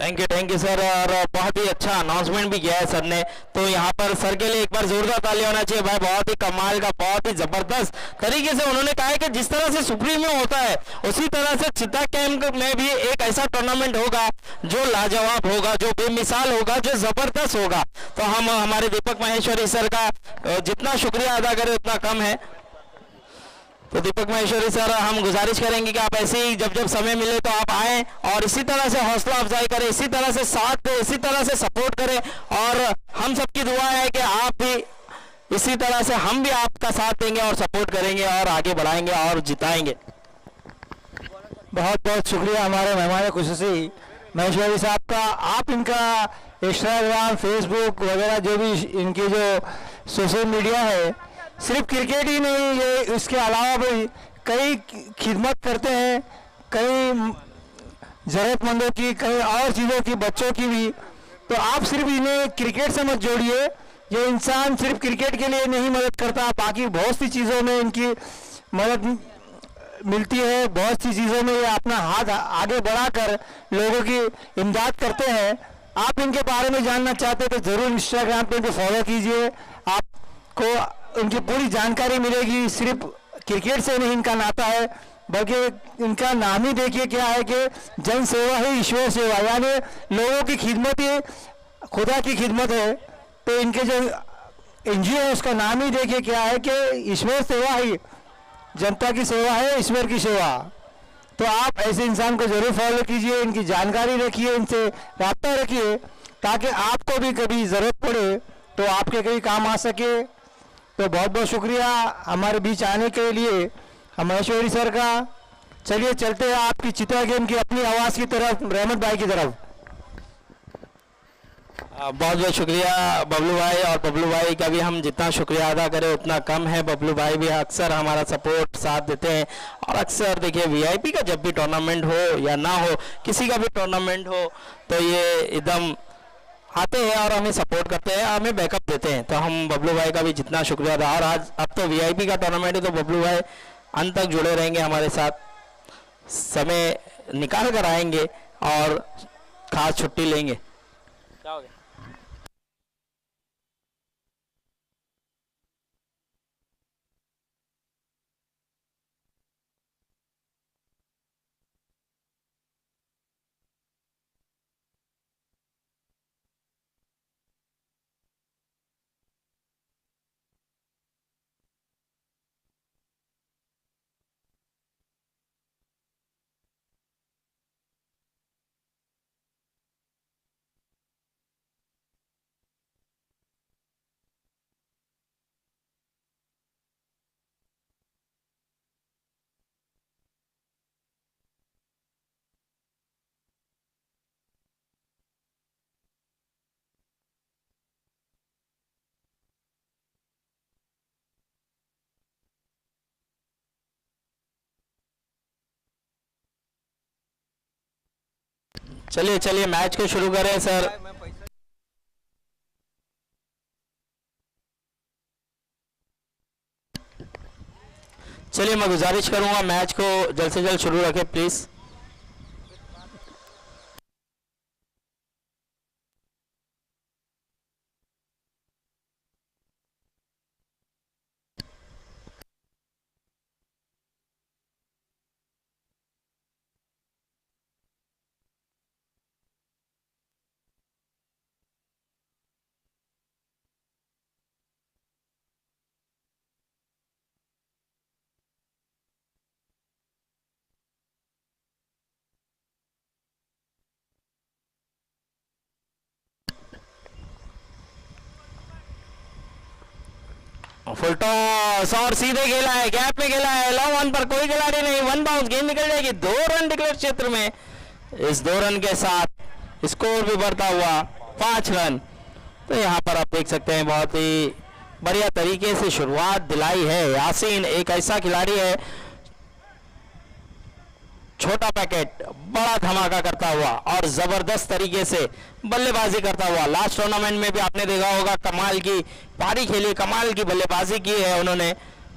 Thank you sir. और बहुत ही अच्छा अनाउंसमेंट भी किया है सर ने, तो यहाँ पर सर के लिए एक बार जोरदार ताली होना चाहिए भाई। बहुत ही कमाल का, बहुत ही जबरदस्त तरीके से उन्होंने कहा है कि जिस तरह से सुप्रीम में होता है उसी तरह से चिता कैंप में भी एक ऐसा टूर्नामेंट होगा जो लाजवाब होगा, जो बेमिसाल होगा, जो जबरदस्त होगा। तो हम हमारे दीपक माहेश्वरी सर का जितना शुक्रिया अदा करें उतना कम है। तो दीपक माहेश्वरी सर, हम गुजारिश करेंगे कि आप ऐसे ही जब जब समय मिले तो आप आएं और इसी तरह से हौसला अफजाई करें, इसी तरह से साथ दें, इसी तरह से सपोर्ट करें। और हम सबकी दुआ है कि आप भी इसी तरह से, हम भी आपका साथ देंगे और सपोर्ट करेंगे और आगे बढ़ाएंगे और जिताएंगे। बहुत बहुत शुक्रिया हमारे मेहमान खुसूसी महेश्वरी साहब का। आप इनका इंस्टाग्राम, फेसबुक वगैरह जो भी इनकी जो सोशल मीडिया है, सिर्फ क्रिकेट ही नहीं, ये इसके अलावा भी कई खिदमत करते हैं, कई ज़रूरतमंदों की, कई और चीज़ों की, बच्चों की भी। तो आप सिर्फ इन्हें क्रिकेट से मत जोड़िए। ये इंसान सिर्फ क्रिकेट के लिए नहीं मदद करता, बाकी बहुत सी चीज़ों में इनकी मदद मिलती है। बहुत सी चीज़ों में ये अपना हाथ आगे बढ़ाकर लोगों की इमदाद करते हैं। आप इनके बारे में जानना चाहते हैं तो ज़रूर इंस्टाग्राम पे इनको फॉलो कीजिए, आपको उनकी पूरी जानकारी मिलेगी। सिर्फ क्रिकेट से नहीं इनका नाता है, बल्कि इनका नाम ही देखिए क्या है कि जन सेवा ही ईश्वर सेवा, यानी लोगों की खिदमत ही खुदा की खिदमत है। तो इनके जो NGO है उसका नाम ही देखिए क्या है कि ईश्वर सेवा ही, जनता की सेवा है ईश्वर की सेवा। तो आप ऐसे इंसान को जरूर फॉलो कीजिए, इनकी जानकारी रखिए, इनसे रब्ता रखिए, ताकि आपको भी कभी ज़रूरत पड़े तो आपके कभी काम आ सके। तो बहुत बहुत शुक्रिया हमारे बीच आने के लिए महेश्वरी सर का। चलिए चलते हैं आपकी चिता गेम की अपनी आवाज़ की तरफ, रहमत भाई की तरफ। बहुत बहुत शुक्रिया बबलू भाई। और बबलू भाई का भी हम जितना शुक्रिया अदा करें उतना कम है। बबलू भाई भी अक्सर हमारा सपोर्ट साथ देते हैं और अक्सर देखिए VIP का जब भी टूर्नामेंट हो या ना हो, किसी का भी टूर्नामेंट हो, तो ये एकदम आते हैं और हमें सपोर्ट करते हैं, हमें बैकअप देते हैं। तो हम बबलू भाई का भी जितना शुक्रिया अदा। और आज अब तो VIP का टूर्नामेंट है तो बबलू भाई अंत तक जुड़े रहेंगे हमारे साथ, समय निकाल कर आएंगे और खास छुट्टी लेंगे। क्या हो गया? चलिए चलिए मैच को शुरू करें सर। चलिए मैं गुजारिश करूंगा मैच को जल्द से जल्द शुरू रखें प्लीज। फुल टॉस और सीधे खेला है, गैप में खेला है, लॉन्ग ऑन पर कोई खिलाड़ी नहीं, वन बाउंस, गेंद निकल जाएगी। 2 रन डिक्लेयर क्षेत्र में, इस 2 रन के साथ स्कोर भी बढ़ता हुआ 5 रन। तो यहाँ पर आप देख सकते हैं बहुत ही बढ़िया तरीके से शुरुआत दिलाई है। यासीन एक ऐसा खिलाड़ी है, छोटा पैकेट बड़ा धमाका करता हुआ और जबरदस्त तरीके से बल्लेबाजी करता हुआ। लास्ट टूर्नामेंट में भी आपने देखा होगा कमाल की पारी खेली, कमाल की बल्लेबाजी की है उन्होंने,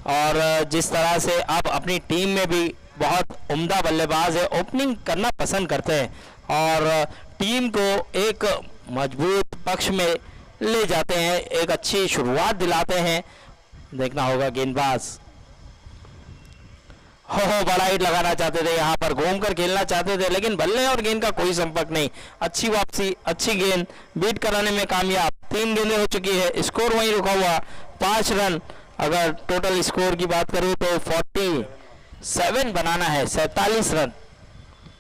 और जिस तरह से अब अपनी टीम में भी बहुत उम्दा बल्लेबाज है, ओपनिंग करना पसंद करते हैं और टीम को एक मजबूत पक्ष में ले जाते हैं, एक अच्छी शुरुआत दिलाते हैं। देखना होगा गेंदबाज हो बड़ा हिट लगाना चाहते थे, यहाँ पर घूम कर खेलना चाहते थे, लेकिन बल्ले और गेंद का कोई संपर्क नहीं। अच्छी वापसी, अच्छी गेंद, बीट कराने में कामयाब। 3 गेंदें हो चुकी है, स्कोर वहीं रुका हुआ 5 रन। अगर टोटल स्कोर की बात करूं तो 47 बनाना है, 47 रन।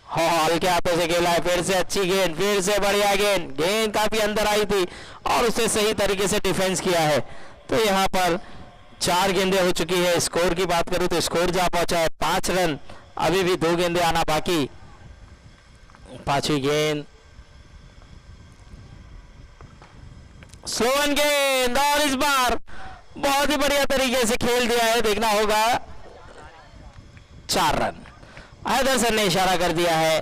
हो हल्के हाथों से खेला है, फिर से अच्छी गेंद, फिर से बढ़िया गेंद, गेंद काफी अंदर आई थी और उसे सही तरीके से डिफेंस किया है। तो यहाँ पर 4 गेंदें हो चुकी है। स्कोर की बात करूं तो स्कोर जा पहुंचा है 5 रन, अभी भी 2 गेंदें आना बाकी। 5वीं गेंद, स्लोवन गेंद और इस बार बहुत ही बढ़िया तरीके से खेल दिया है। देखना होगा 4 रन, हैदर सर ने इशारा कर दिया है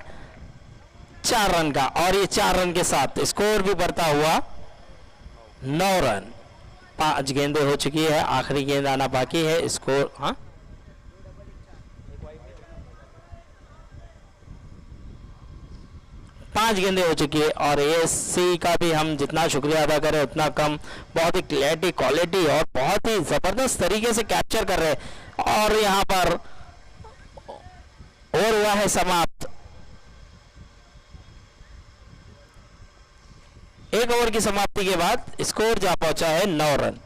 4 रन का, और ये 4 रन के साथ स्कोर भी बढ़ता हुआ 9 रन। 5 गेंदें हो चुकी है, आखिरी गेंद आना बाकी है। स्कोर 5 गेंदें हो चुकी है और एएससी का भी हम जितना शुक्रिया अदा करें उतना कम। बहुत ही क्लैरिटी, क्वालिटी और बहुत ही जबरदस्त तरीके से कैप्चर कर रहे हैं। और यहाँ पर ओवर हुआ है समाप्त, 1 ओवर की समाप्ति के बाद स्कोर जा पहुंचा है 9 रन।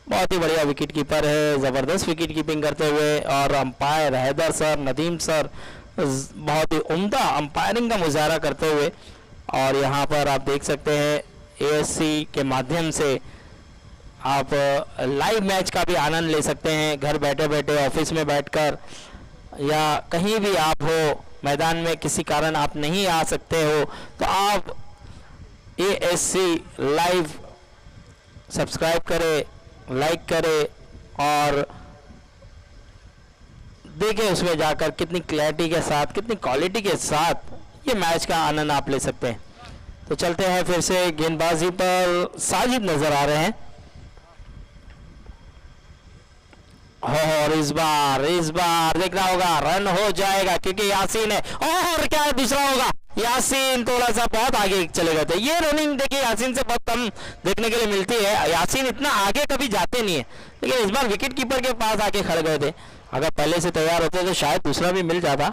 बहुत ही बढ़िया विकेट कीपर है, जबरदस्त विकेट कीपिंग करते हुए, और umpire Haider sir, Nadeem sir बहुत ही उम्दा अंपायरिंग का मुजाहरा करते हुए। और यहाँ पर आप देख सकते हैं एएससी के माध्यम से आप लाइव मैच का भी आनंद ले सकते हैं, घर बैठे बैठे ऑफिस में बैठकर या कहीं भी आप हो, मैदान में किसी कारण आप नहीं आ सकते हो तो आप एएससी लाइव सब्सक्राइब करें, लाइक करें और देखें उसमें जाकर कितनी क्लैरिटी के साथ, कितनी क्वालिटी के साथ ये मैच का आनंद आप ले सकते हैं। तो चलते हैं फिर से गेंदबाजी पर साजिद नजर आ रहे हैं। और इस बार देखना होगा रन हो जाएगा क्योंकि यासीन है, और क्या दूसरा होगा। यासीन थोड़ा सा बहुत आगे चले गए थे। ये रनिंग देखिए यासीन से बहुत कम देखने के लिए मिलती है, यासीन इतना आगे कभी जाते नहीं है, लेकिन इस बार विकेट कीपर के पास आके खड़े गए थे। अगर पहले से तैयार होते तो शायद दूसरा भी मिल जाता।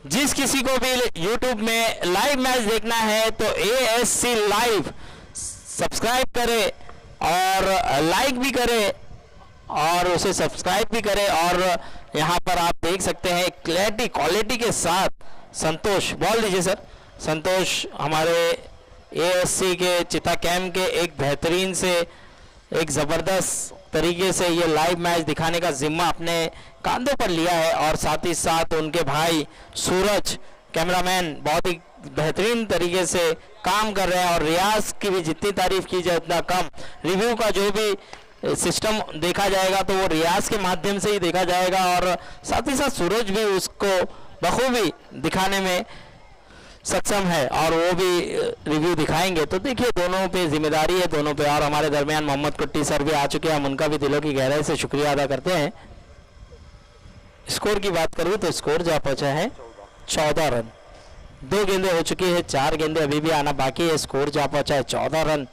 जिस किसी को भी YouTube में लाइव मैच देखना है तो ASC लाइव सब्सक्राइब करें और लाइक भी करें और उसे सब्सक्राइब भी करें। और यहाँ पर आप देख सकते हैं क्लैरिटी, क्वालिटी के साथ संतोष, बॉल दीजिए सर। संतोष हमारे ASC के चिता कैंप के एक बेहतरीन से, एक ज़बरदस्त तरीके से ये लाइव मैच दिखाने का जिम्मा अपने कांधों पर लिया है, और साथ ही साथ उनके भाई सूरज कैमरामैन बहुत ही बेहतरीन तरीके से काम कर रहे हैं। और रियाज की भी जितनी तारीफ की जाए उतना कम। रिव्यू का जो भी सिस्टम देखा जाएगा तो वो रियाज के माध्यम से ही देखा जाएगा, और साथ ही साथ सूरज भी उसको बखूबी दिखाने में सक्षम है और वो भी रिव्यू दिखाएंगे। तो देखिए दोनों पे जिम्मेदारी है, दोनों पे। और हमारे दरमियान मोहम्मद कुट्टी सर भी आ चुके हैं, हम उनका भी दिलों की गहराई से शुक्रिया अदा करते हैं। स्कोर की बात करूँ तो स्कोर जा पहुंचा है 14 रन। 2 गेंदें हो चुकी है, 4 गेंदें अभी भी आना बाकी है। स्कोर जा पहुंचा है 14 रन।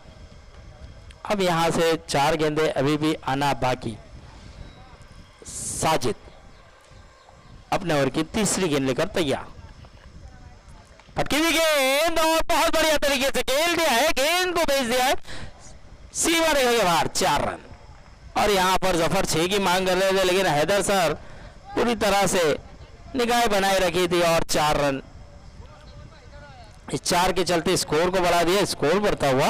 अब यहां से 4 गेंदें अभी भी आना बाकी। साजिद अपने ओवर की तीसरी गेंद लेकर तैयार। पटकी हुई गेंद और बहुत बढ़िया तरीके से खेल दिया है, गेंद को भेज दिया है सीमा रेखा के बाहर। 4 रन। और यहां पर जफर 6 की मांग कर रहे थे, लेकिन हैदर सर पूरी तरह से निगाह बनाए रखी थी और 4 रन। इस 4 के चलते स्कोर को बढ़ा दिया। स्कोर बढ़ता हुआ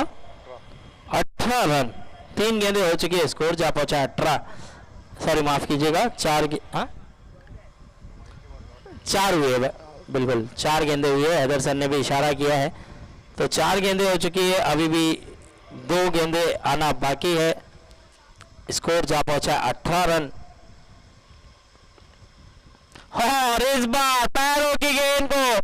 18 रन। 3 गेंदें हो चुकी है, स्कोर जा पहुंचा 18। सॉरी माफ कीजिएगा, 4 हुए, बिल्कुल 4 गेंदें हुई है। हैदर सर ने भी इशारा किया है। तो 4 गेंदें हो चुकी है, अभी भी 2 गेंदें आना बाकी है। स्कोर जा पहुंचा 18 रन। और इस बार पैरों की गेंद को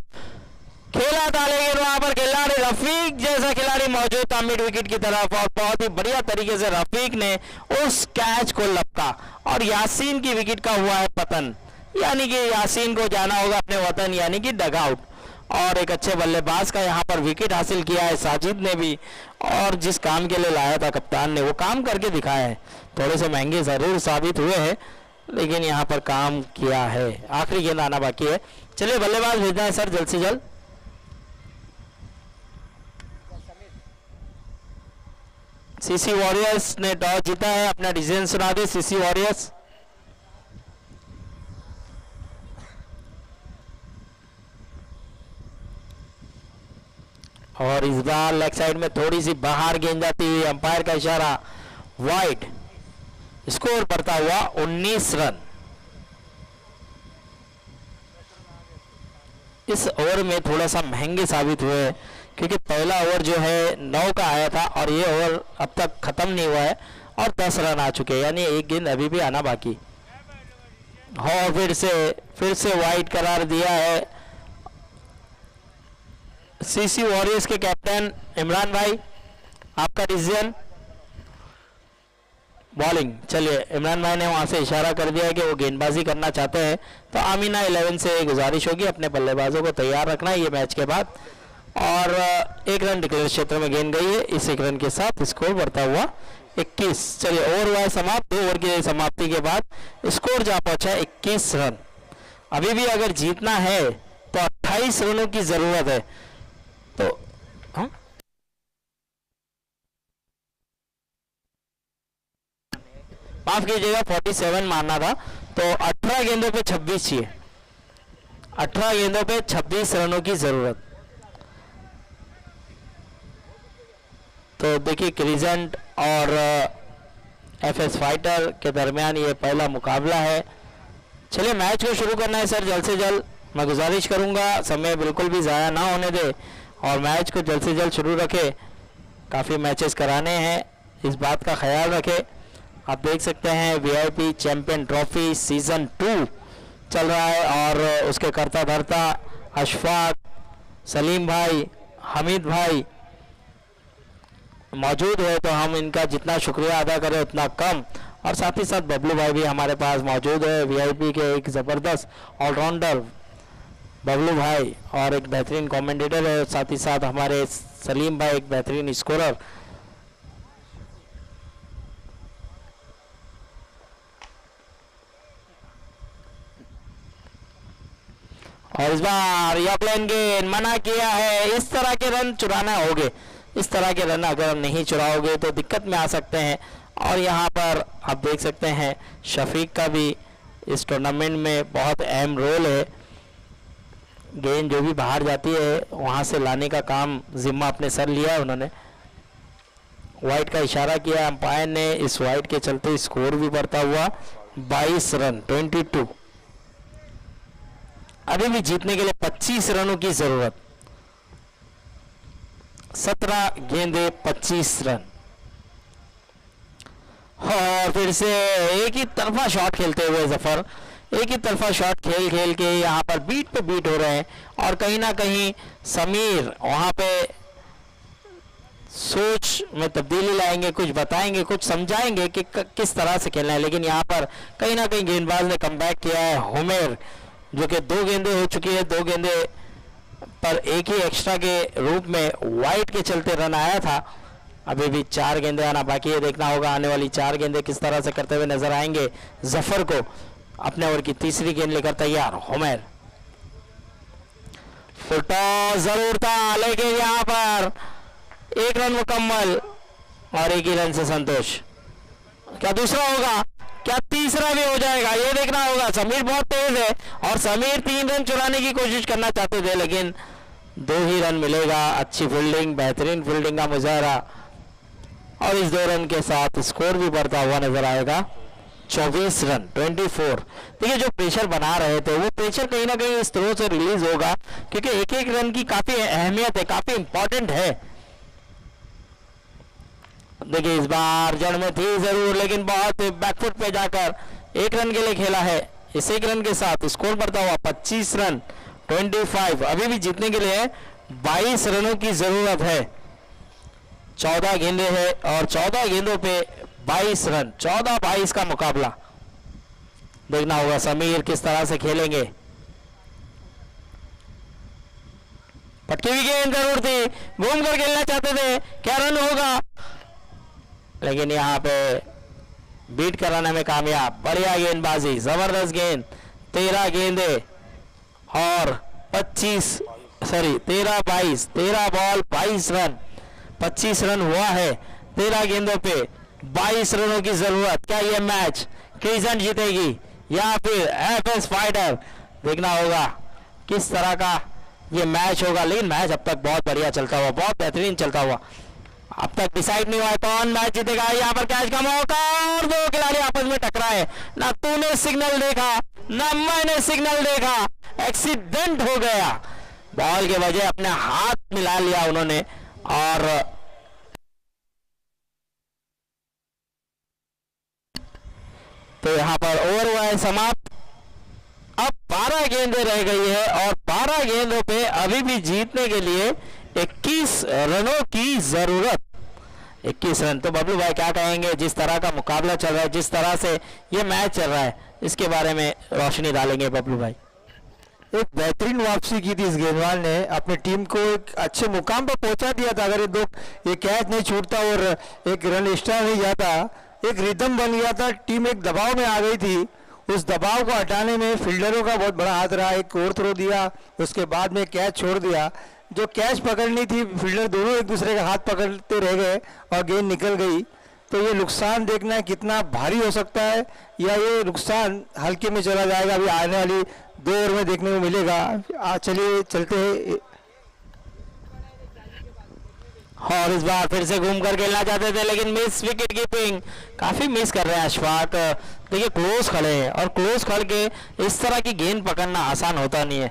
खेला था, लेकिन वहां पर खिलाड़ी रफीक जैसा खिलाड़ी मौजूद था मिड विकेट की तरफ और बहुत ही बढ़िया तरीके से रफीक ने उस कैच को लपका और यासीन की विकेट का हुआ है पतन। यानी कि यासीन को जाना होगा अपने वतन, यानी कि डगआउट। और एक अच्छे बल्लेबाज का यहां पर विकेट हासिल किया है साजिद ने भी, और जिस काम के लिए लाया था कप्तान ने वो काम करके दिखाया है। थोड़े से महंगे जरूर साबित हुए हैं, लेकिन यहां पर काम किया है। आखिरी गेंद आना बाकी है। चलिए बल्लेबाज भेजना है सर जल्द से जल्द। सीसी वॉरियर्स ने टॉस जीता है, अपना डिसीजन सुना दे सीसी वॉरियर्स। और इस बार लेग साइड में थोड़ी सी बाहर गेंद जाती हुई, अंपायर का इशारा वाइड। स्कोर बढ़ता हुआ 19 रन। इस ओवर में थोड़ा सा महंगे साबित हुए क्योंकि पहला ओवर जो है 9 का आया था और ये ओवर अब तक खत्म नहीं हुआ है और 10 रन आ चुके हैं, यानी एक गेंद अभी भी आना बाकी। और फिर से वाइड करार दिया है सीसी वॉरियर्स के कैप्टन इमरान भाई, आपका डिसीजन। बॉलिंग, चलिए इमरान भाई ने वहां से इशारा कर दिया है कि वो गेंदबाजी करना चाहते हैं, तो आमीना 11 से गुजारिश होगी अपने बल्लेबाजों को तैयार रखना है ये मैच के बाद। और 1 रन डिक्लेयर क्षेत्र में गेंद गई है। इस 1 रन के साथ स्कोर बढ़ता हुआ 21। चलिए ओवर हुआ समाप्त। 2 ओवर की समाप्ति के बाद स्कोर जा पहुंचा 21 रन। अभी भी अगर जीतना है तो 28 रनों की जरूरत है। तो माफ कीजिएगा 47 मारना था, तो 18 गेंदों पे 26 चाहिए। 18 गेंदों पे 26 रनों की जरूरत। तो देखिए क्रिजेंट और एफएस फाइटर के दरमियान ये पहला मुकाबला है। चलिए मैच को शुरू करना है सर जल्द से जल्द। मैं गुजारिश करूंगा समय बिल्कुल भी ज़ाया ना होने दे और मैच को जल्द से जल्द शुरू रखे। काफ़ी मैचेस कराने हैं, इस बात का ख्याल रखें। आप देख सकते हैं वीआईपी चैंपियन ट्रॉफी सीजन 2 चल रहा है और उसके करता धरता अशफाक, सलीम भाई, हमीद भाई मौजूद है, तो हम इनका जितना शुक्रिया अदा करें उतना कम। और साथ ही साथ बबलू भाई भी हमारे पास मौजूद है, वीआईपी के एक ज़बरदस्त ऑलराउंडर बबलू भाई और एक बेहतरीन कमेंटेटर है। साथ ही साथ हमारे सलीम भाई एक बेहतरीन स्कोरर। और इस बार यह प्लेन गेंद मना किया है। इस तरह के रन चुराना होगे, इस तरह के रन अगर नहीं चुराओगे तो दिक्कत में आ सकते हैं। और यहाँ पर आप देख सकते हैं शफीक का भी इस टूर्नामेंट में बहुत अहम रोल है। गेंद जो भी बाहर जाती है वहाँ से लाने का काम जिम्मा अपने सर लिया है उन्होंने। वाइड का इशारा किया अंपायर ने, इस वाइड के चलते स्कोर भी बढ़ता हुआ 22 रन 22। अभी भी जीतने के लिए 25 रनों की जरूरत। 17 गेंदे 25 रन। और फिर से एक ही तरफा शॉट खेलते हुए जफर एक ही तरफा शॉट खेल खेल के यहाँ पर बीट पे बीट हो रहे हैं, और कहीं ना कहीं समीर वहाँ पे सोच में तब्दीली लाएंगे, कुछ बताएंगे, कुछ समझाएंगे कि किस तरह से खेलना है। लेकिन यहाँ पर कहीं ना कहीं गेंदबाज ने कमबैक किया है। होमेर जो कि 2 गेंदें हो चुकी है, 2 गेंदें पर एक ही एक्स्ट्रा के रूप में वाइट के चलते रन आया था। अभी भी 4 गेंदें आना बाकी है, देखना होगा आने वाली 4 गेंदें किस तरह से करते हुए नजर आएंगे। जफर को अपने ओवर की तीसरी गेंद लेकर तैयार होमेर। फुल टॉस जरूर था, लेकिन यहाँ पर 1 रन मुकम्मल और 1 ही रन से संतोष। क्या दूसरा होगा, क्या तीसरा भी हो जाएगा, ये देखना होगा। समीर बहुत तेज है और समीर 3 रन चुराने की कोशिश करना चाहते थे, लेकिन 2 ही रन मिलेगा। अच्छी फील्डिंग, बेहतरीन फील्डिंग का मुजाहरा, और इस 2 रन के साथ स्कोर भी बढ़ता हुआ नजर आएगा। 24 रन 24। देखिए जो प्रेशर बना रहे थे वो प्रेशर कहीं ना कहीं इस थ्रो से रिलीज होगा, क्योंकि एक एक रन की काफी अहमियत है, काफी इंपॉर्टेंट है। देखिए इस बार जड़ में थी जरूर, लेकिन बहुत बैकफुट पे जाकर 1 रन के लिए खेला है। इस 1 रन के साथ स्कोर बढ़ता हुआ 25 रन 25। अभी भी जीतने के लिए 22 रनों की जरूरत है। 14 गेंदें हैं और 14 गेंदों पे 22 रन, 14-22 का मुकाबला। देखना होगा समीर किस तरह से खेलेंगे। पटकी हुई गेंद जरूर थी, घूम कर खेलना चाहते थे, क्या रन होगा, लेकिन यहाँ पे बीट कराने में कामयाब। बढ़िया गेंदबाजी, जबरदस्त गेंद। 13 गेंदे और 13 बॉल 22 रन, 25 रन हुआ है। 13 गेंदों पे 22 रनों की जरूरत। क्या ये मैच क्रिसेंट जीतेगी या फिर एफएस फाइटर? देखना होगा किस तरह का ये मैच होगा, लेकिन मैच अब तक बहुत बढ़िया चलता हुआ, बहुत बेहतरीन चलता हुआ। अब तक डिसाइड नहीं हुआ है कौन मैच जीतेगा। यहाँ पर कैच का मौका और 2 खिलाड़ी आपस में टकराए। ना तूने सिग्नल देखा ना मैंने सिग्नल देखा, एक्सीडेंट हो गया। बॉल के वजह अपने हाथ मिला लिया उन्होंने, और तो यहाँ पर ओवर हुआ है समाप्त। अब 12 गेंदें रह गई है और 12 गेंदों पे अभी भी जीतने के लिए 21 रनों की जरूरत। 21 रन। तो बबलू भाई क्या कहेंगे, जिस तरह का मुकाबला चल रहा है, जिस तरह से ये मैच चल रहा है, इसके बारे में रोशनी डालेंगे बबलू भाई। एक बेहतरीन वापसी की थी इस गेंदबाज ने, अपनी टीम को एक अच्छे मुकाम पर पहुंचा दिया था। अगर ये कैच नहीं छूटता और एक रन एक्स्ट्रा नहीं जाता, एक रिदम बन गया था, टीम एक दबाव में आ गई थी। उस दबाव को हटाने में फील्डरों का बहुत बड़ा हाथ रहा। एक ओवर थ्रो दिया, उसके बाद में कैच छोड़ दिया। जो कैच पकड़नी थी फील्डर दोनों एक दूसरे का हाथ पकड़ते रह गए और गेंद निकल गई। तो ये नुकसान देखना कितना भारी हो सकता है, या ये नुकसान हल्के में चला जाएगा, अभी आने वाली 2 ओवर में देखने को मिलेगा। चलिए चलते हैं। और इस बार फिर से घूम कर खेलना चाहते थे, लेकिन मिस विकेट कीपिंग, काफी मिस कर रहे हैं अशफाक। देखिए क्लोज खड़े हैं और क्लोज खड़ के इस तरह की गेंद पकड़ना आसान होता नहीं है।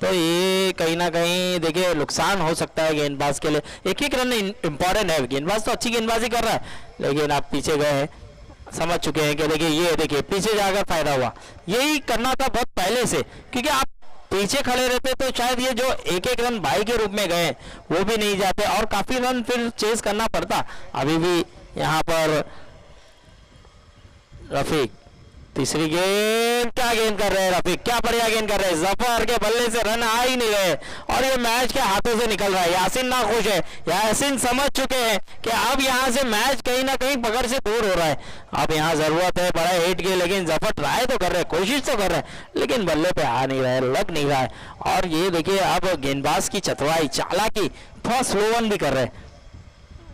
तो ये कहीं ना कहीं देखिए नुकसान हो सकता है गेंदबाज के लिए। एक एक रन इंपॉर्टेंट है, गेंदबाज तो अच्छी गेंदबाजी कर रहा है, लेकिन आप पीछे गए हैं, समझ चुके हैं कि देखिए पीछे जाकर फायदा हुआ। यही करना था बहुत पहले से, क्योंकि आप पीछे खड़े रहते तो शायद ये जो एक एक रन बाई के रूप में गए वो भी नहीं जाते और काफी रन फिर चेस करना पड़ता। अभी भी यहाँ पर रफीक तीसरी गेंद, क्या गेंद कर रहे हैं रफीक, क्या बढ़िया गेंद कर रहे हैं। जफर के बल्ले से रन आ ही नहीं रहे और ये मैच के हाथों से निकल रहा है। यासीन ना खुश है, यासीन समझ चुके हैं कि अब यहाँ से मैच कहीं ना कहीं पकड़ से दूर हो रहा है। अब यहाँ जरूरत है बड़ा हिट की, लेकिन जफर ट्राई तो कर रहे हैं, कोशिश तो कर रहे हैं, लेकिन बल्ले पे आ नहीं रहा है, लग नहीं रहा है। और ये देखिए अब गेंदबाज की चतुराई, चालाकी, थोड़ा स्लो वन भी कर रहे हैं।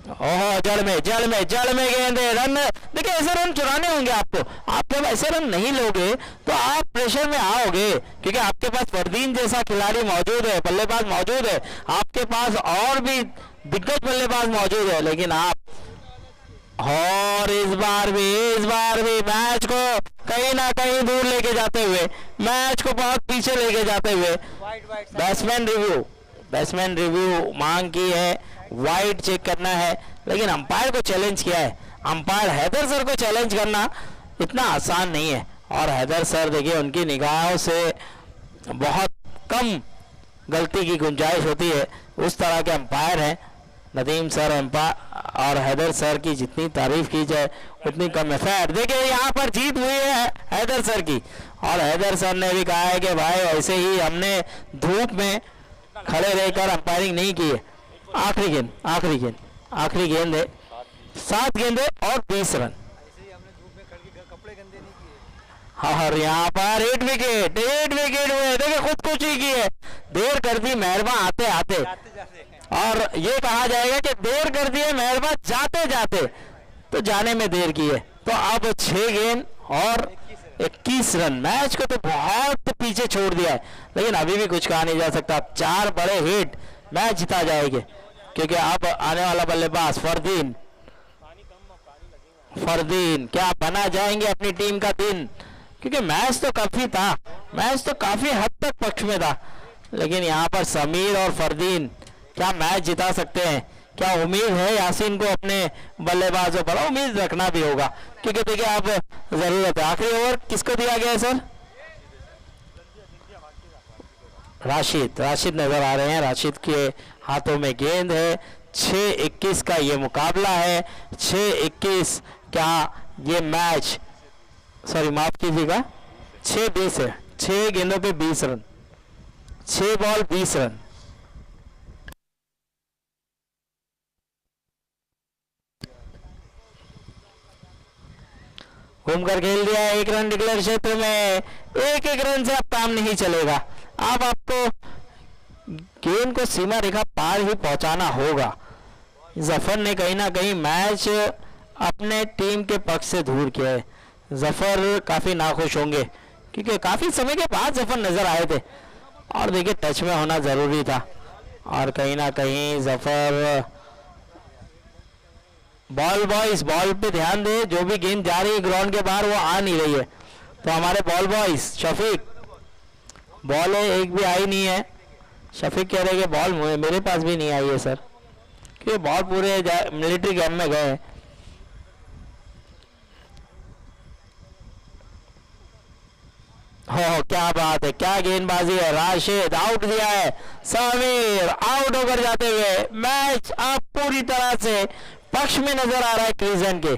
ओह जड़ में गेंद, रन। देखिए ऐसे रन चुराने होंगे आपको। आप जब ऐसे रन नहीं लोगे तो आप प्रेशर में आओगे, क्योंकि आपके पास फरदीन जैसा खिलाड़ी मौजूद है, बल्लेबाज मौजूद है, आपके पास और भी दिग्गज बल्लेबाज मौजूद है, लेकिन आप और इस बार भी मैच को कहीं ना कहीं दूर लेके जाते हुए, मैच को बहुत पीछे लेके जाते हुए बैट्समैन रिव्यू मांग की है, वाइड चेक करना है, लेकिन अंपायर को चैलेंज किया है। अंपायर हैदर सर को चैलेंज करना इतना आसान नहीं है। और हैदर सर देखिए उनकी निगाहों से बहुत कम गलती की गुंजाइश होती है, उस तरह के अंपायर हैं नदीम सर अंपायर। और हैदर सर की जितनी तारीफ की जाए उतनी कम है। खैर देखिए यहाँ पर जीत हुई है हैदर सर की, और हैदर सर ने भी कहा है कि भाई ऐसे ही हमने धूप में खड़े रहकर अंपायरिंग नहीं की है। आखिरी गेंद है, 7 गेंदे और 20 रन। और यहाँ पर 8 विकेट हुए, देखिए खुदकुशी की है, देर कर दी मेहरबा आते आते, और ये कहा जाएगा कि देर कर दी है मेहरबा जाते जाते, तो जाने में देर की है। तो अब 6 गेंद और 21 रन, मैच को तो बहुत पीछे छोड़ दिया है, लेकिन अभी भी कुछ कहा नहीं जा सकता। 4 बड़े हिट मैच जिता जाएंगे, क्योंकि अब आने वाला बल्लेबाज फरदीन क्या बना जाएंगे अपनी टीम का दिन, क्योंकि मैच तो काफी हद तक पक्ष में था, लेकिन यहाँ पर समीर और फरदीन क्या मैच जिता सकते हैं? क्या उम्मीद है यासीन को अपने बल्लेबाजों पर? उम्मीद रखना भी होगा, क्योंकि देखिए अब जरूरत है। आखिरी ओवर किसको दिया गया है सर? राशिद नजर आ रहे हैं, राशिद के हाथों में गेंद है। 6-21 का ये मुकाबला है, 6-21 क्या ये मैच, सॉरी माफ कीजिएगा, 6-20 है। 6 गेंदों पे 20 रन, 6 बॉल 20 रन। घूमकर खेल दिया, 1 रन डिक्लेयर क्षेत्र में, एक रन से अब काम नहीं चलेगा। अब आपको गेंद को सीमा रेखा पार ही पहुंचाना होगा। जफर ने कहीं ना कहीं मैच अपने टीम के पक्ष से दूर किया है। जफर काफी नाखुश होंगे, क्योंकि काफी समय के बाद जफर नजर आए थे, और देखिए टच में होना जरूरी था, और कहीं ना कहीं जफर बॉल बॉयज बॉल पे ध्यान दे, जो भी गेंद जा रही है ग्राउंड के बाहर वो आ नहीं रही है। तो हमारे बॉल बॉयज शफीक, बॉल है एक भी आई नहीं है। शफीक कह रहे कि बॉल मेरे पास भी नहीं आई है सर, क्योंकि बॉल पूरे मिलिट्री कैंप में गए हैं। हो क्या बात है, क्या गेंदबाजी है। राशिद आउट दिया है, समीर आउट होकर जाते हुए मैच अब पूरी तरह से पक्ष में नजर आ रहा है क्रिजन के,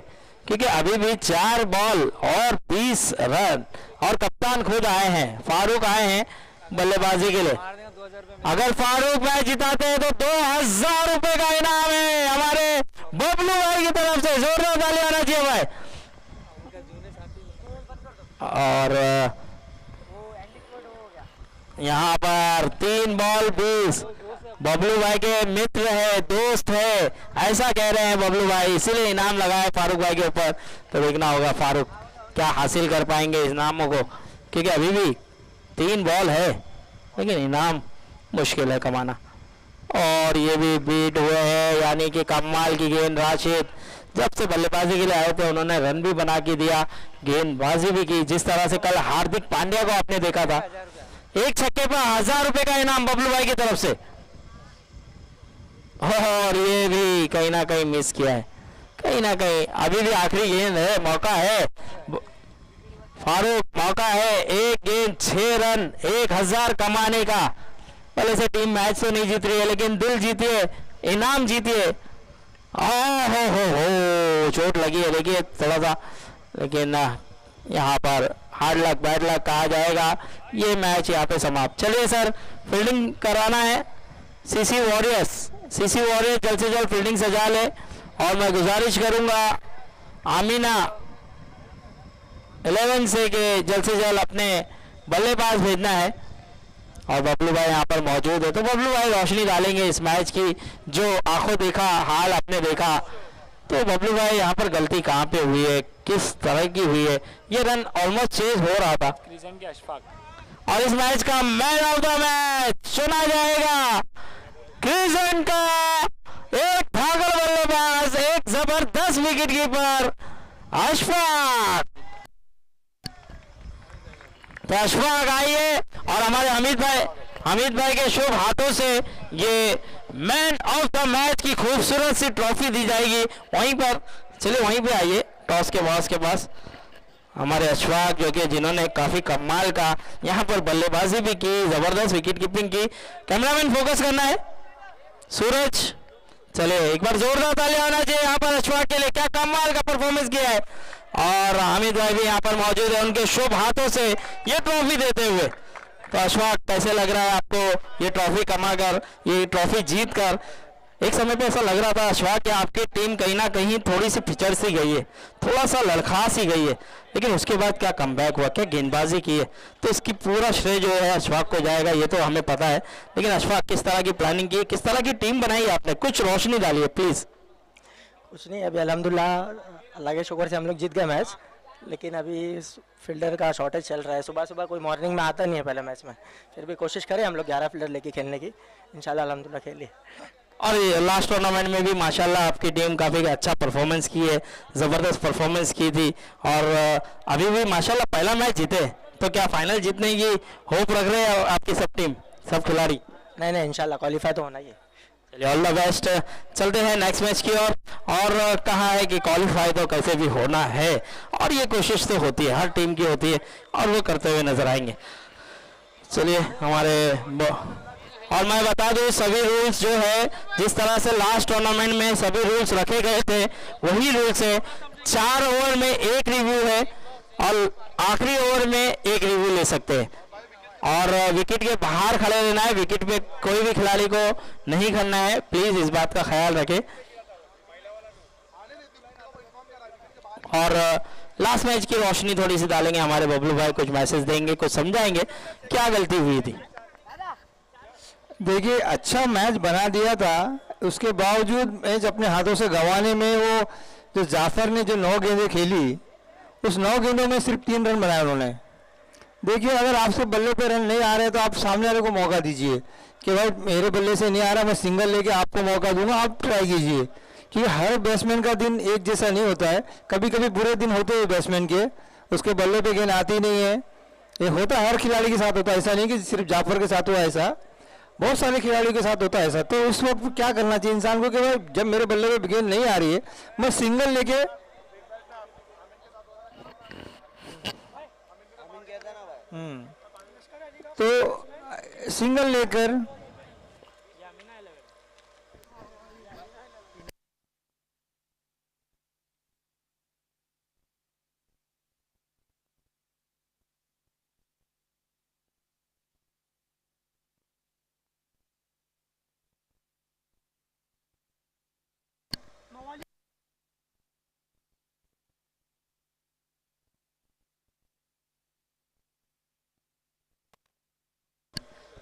क्योंकि अभी भी 4 बॉल और 20 रन, और कप्तान खुद आए हैं, फारूक आए हैं बल्लेबाजी के लिए। अगर फारूक मैच जिताते हैं तो 2000 रुपए का इनाम है हमारे बबलू भाई की तरफ से। जोरदार ताली आना चाहिए भाई। और यहाँ पर 3 बॉल 20, बबलू भाई के मित्र है, दोस्त है, ऐसा कह रहे हैं बबलू भाई, इसीलिए इनाम लगा है फारूक भाई के ऊपर। तो देखना होगा फारूक क्या हासिल कर पाएंगे इस इनामों को, क्योंकि अभी भी 3 बॉल है, लेकिन इनाम मुश्किल है कमाना। और ये भी बीट हुए हैं, यानी कि कमाल की गेंद। राशिद जब से बल्लेबाजी के लिए आए थे उन्होंने रन भी बना के दिया, गेंदबाजी भी की, जिस तरह से कल हार्दिक पांड्या को आपने देखा था। एक छक्के पर 1000 रुपए का इनाम बबलू भाई की तरफ से, और ये भी कहीं ना कहीं मिस किया है, कहीं ना कहीं। अभी भी आखिरी गेंद है, मौका है फारूक, मौका है, एक गेंद 6 रन 1000 कमाने का। पहले से टीम मैच तो नहीं जीत रही है, लेकिन दिल जीतिए, इनाम जीतिए। हो चोट लगी है देखिए थोड़ा सा, लेकिन यहाँ पर हार्ड लक बैड लक कहा जाएगा। ये मैच यहाँ पे समाप्त। चलिए सर, फील्डिंग कराना है सीसी वॉरियर्स जल्द से जल्द फील्डिंग सजा ले, और मैं गुजारिश करूंगा आमीना 11 से कि जल्द से जल्द अपने बल्लेबाज भेजना है। और बबलू भाई यहाँ पर मौजूद है, तो बबलू भाई रोशनी डालेंगे इस मैच की, जो आंखों देखा हाल आपने देखा। तो बबलू भाई यहाँ पर गलती कहाँ पे हुई है, किस तरह की हुई है? ये रन ऑलमोस्ट चेज हो रहा था, और इस मैच का मैन ऑफ द मैच चुना जाएगा क्रिजन का एक भागल बल्लेबाज, एक जबरदस्त विकेट कीपर अशफाक। तो अशफाक आइए, और हमारे हमीद भाई के शुभ हाथों से ये मैन ऑफ द मैच की खूबसूरत सी ट्रॉफी दी जाएगी। वहीं पर चलिए, वहीं पे आइए टॉस के बॉस के पास। हमारे अशफाक जो कि जिन्होंने काफ़ी कमाल का यहाँ पर बल्लेबाजी भी की, ज़बरदस्त विकेट कीपिंग की। कैमरामैन फोकस करना है, सूरज। चलिए एक बार जोरदार तालियां होना चाहिए यहाँ पर अशफाक के लिए, क्या कमाल का परफॉर्मेंस किया है। और हामिद भाई भी यहाँ पर मौजूद है, उनके शुभ हाथों से ये ट्रॉफी देते हुए। तो अशफाक कैसे लग रहा है आपको ये ट्रॉफी कमा कर, ये ट्रॉफी जीत कर? एक समय पे ऐसा लग रहा था अशफाक कि आपकी टीम कहीं ना कहीं थोड़ी सी पिचड़ सी गई है, थोड़ा सा लड़खड़ा सी गई है, लेकिन उसके बाद क्या कमबैक हुआ, क्या गेंदबाजी की है। तो इसकी पूरा श्रेय जो है अशफाक को जाएगा, ये तो हमें पता है। लेकिन अशफाक किस तरह की प्लानिंग की, किस तरह की टीम बनाई आपने, कुछ रोशनी डालिए प्लीज़। कुछ नहीं, अभी अल्हम्दुलिल्लाह अल्लाह के शुक्र से हम लोग जीत गए मैच, लेकिन अभी फील्डर का शॉर्टेज चल रहा है। सुबह सुबह कोई मॉर्निंग में आता नहीं है पहले मैच में, फिर भी कोशिश करें हम लोग 11 फील्डर लेके खेलने की, इंशाल्लाह अल्हम्दुलिल्लाह खेलिए। और लास्ट टूर्नामेंट में भी माशाल्लाह आपकी टीम काफ़ी अच्छा परफॉर्मेंस की है, ज़बरदस्त परफॉर्मेंस की थी, और अभी भी माशाल्लाह पहला मैच जीते। तो क्या फाइनल जीतने की होप रख रहे हैं आपकी सब टीम, सब खिलाड़ी? नहीं नहीं, इंशाल्लाह क्वालिफाई तो होना ही है। चलिए ऑल द बेस्ट। चलते हैं नेक्स्ट मैच की ओर। और कहा है कि क्वालिफाई तो कैसे भी होना है, और ये कोशिश तो होती है, हर टीम की होती है, और वो करते हुए नजर आएंगे। चलिए और मैं बता दूं सभी रूल्स जो है, जिस तरह से लास्ट टूर्नामेंट में सभी रूल्स रखे गए थे वही रूल्स है। 4 ओवर में 1 रिव्यू है, और आखिरी ओवर में 1 रिव्यू ले सकते हैं, और विकेट के बाहर खड़े रहना है, विकेट पे कोई भी खिलाड़ी को नहीं खड़ना है, प्लीज इस बात का ख्याल रखें। और लास्ट मैच की रोशनी थोड़ी सी डालेंगे, हमारे बबलू भाई कुछ मैसेज देंगे, कुछ समझाएंगे क्या गलती हुई थी। देखिए अच्छा मैच बना दिया था, उसके बावजूद मैच अपने हाथों से गंवाने में वो जो जाफर ने जो 9 गेंदें खेली, उस 9 गेंदों में सिर्फ 3 रन बनाए उन्होंने। देखिए अगर आपसे बल्ले पे रन नहीं आ रहे तो आप सामने वाले को मौका दीजिए कि भाई मेरे बल्ले से नहीं आ रहा, मैं सिंगल लेके आपको मौका दूंगा, आप ट्राई कीजिए। क्योंकि हर बैट्समैन का दिन एक जैसा नहीं होता है, कभी कभी बुरे दिन होते हैं बैट्समैन के, उसके बल्ले पे गेंद आती नहीं है। ये होता है, हर खिलाड़ी के साथ होता है, ऐसा नहीं कि सिर्फ जाफर के साथ हुआ, ऐसा बहुत सारे खिलाड़ियों के साथ होता है ऐसा। तो उस वक्त क्या करना चाहिए इंसान को कि भाई जब मेरे बल्ले पे गेंद नहीं आ रही है, मैं सिंगल लेके तो सिंगल लेकर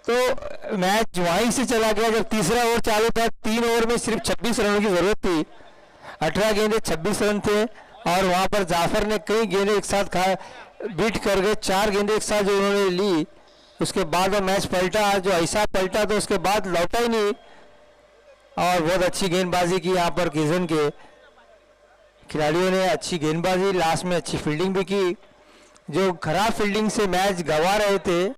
तो मैच वहीं से चला गया जब तीसरा ओवर चालू था। 3 ओवर में सिर्फ 26 रनों की जरूरत थी, 18 गेंदे 26 रन थे, और वहां पर जाफर ने कई गेंदें एक साथ बीट कर गए, 4 गेंदें एक साथ जो उन्होंने ली, उसके बाद वो मैच पलटा, जो ऐसा पलटा तो उसके बाद लौटा ही नहीं। और बहुत अच्छी गेंदबाजी की यहाँ पर किजन के खिलाड़ियों ने, अच्छी गेंदबाजी, लास्ट में अच्छी फील्डिंग भी की। जो खराब फील्डिंग से मैच गंवा रहे थे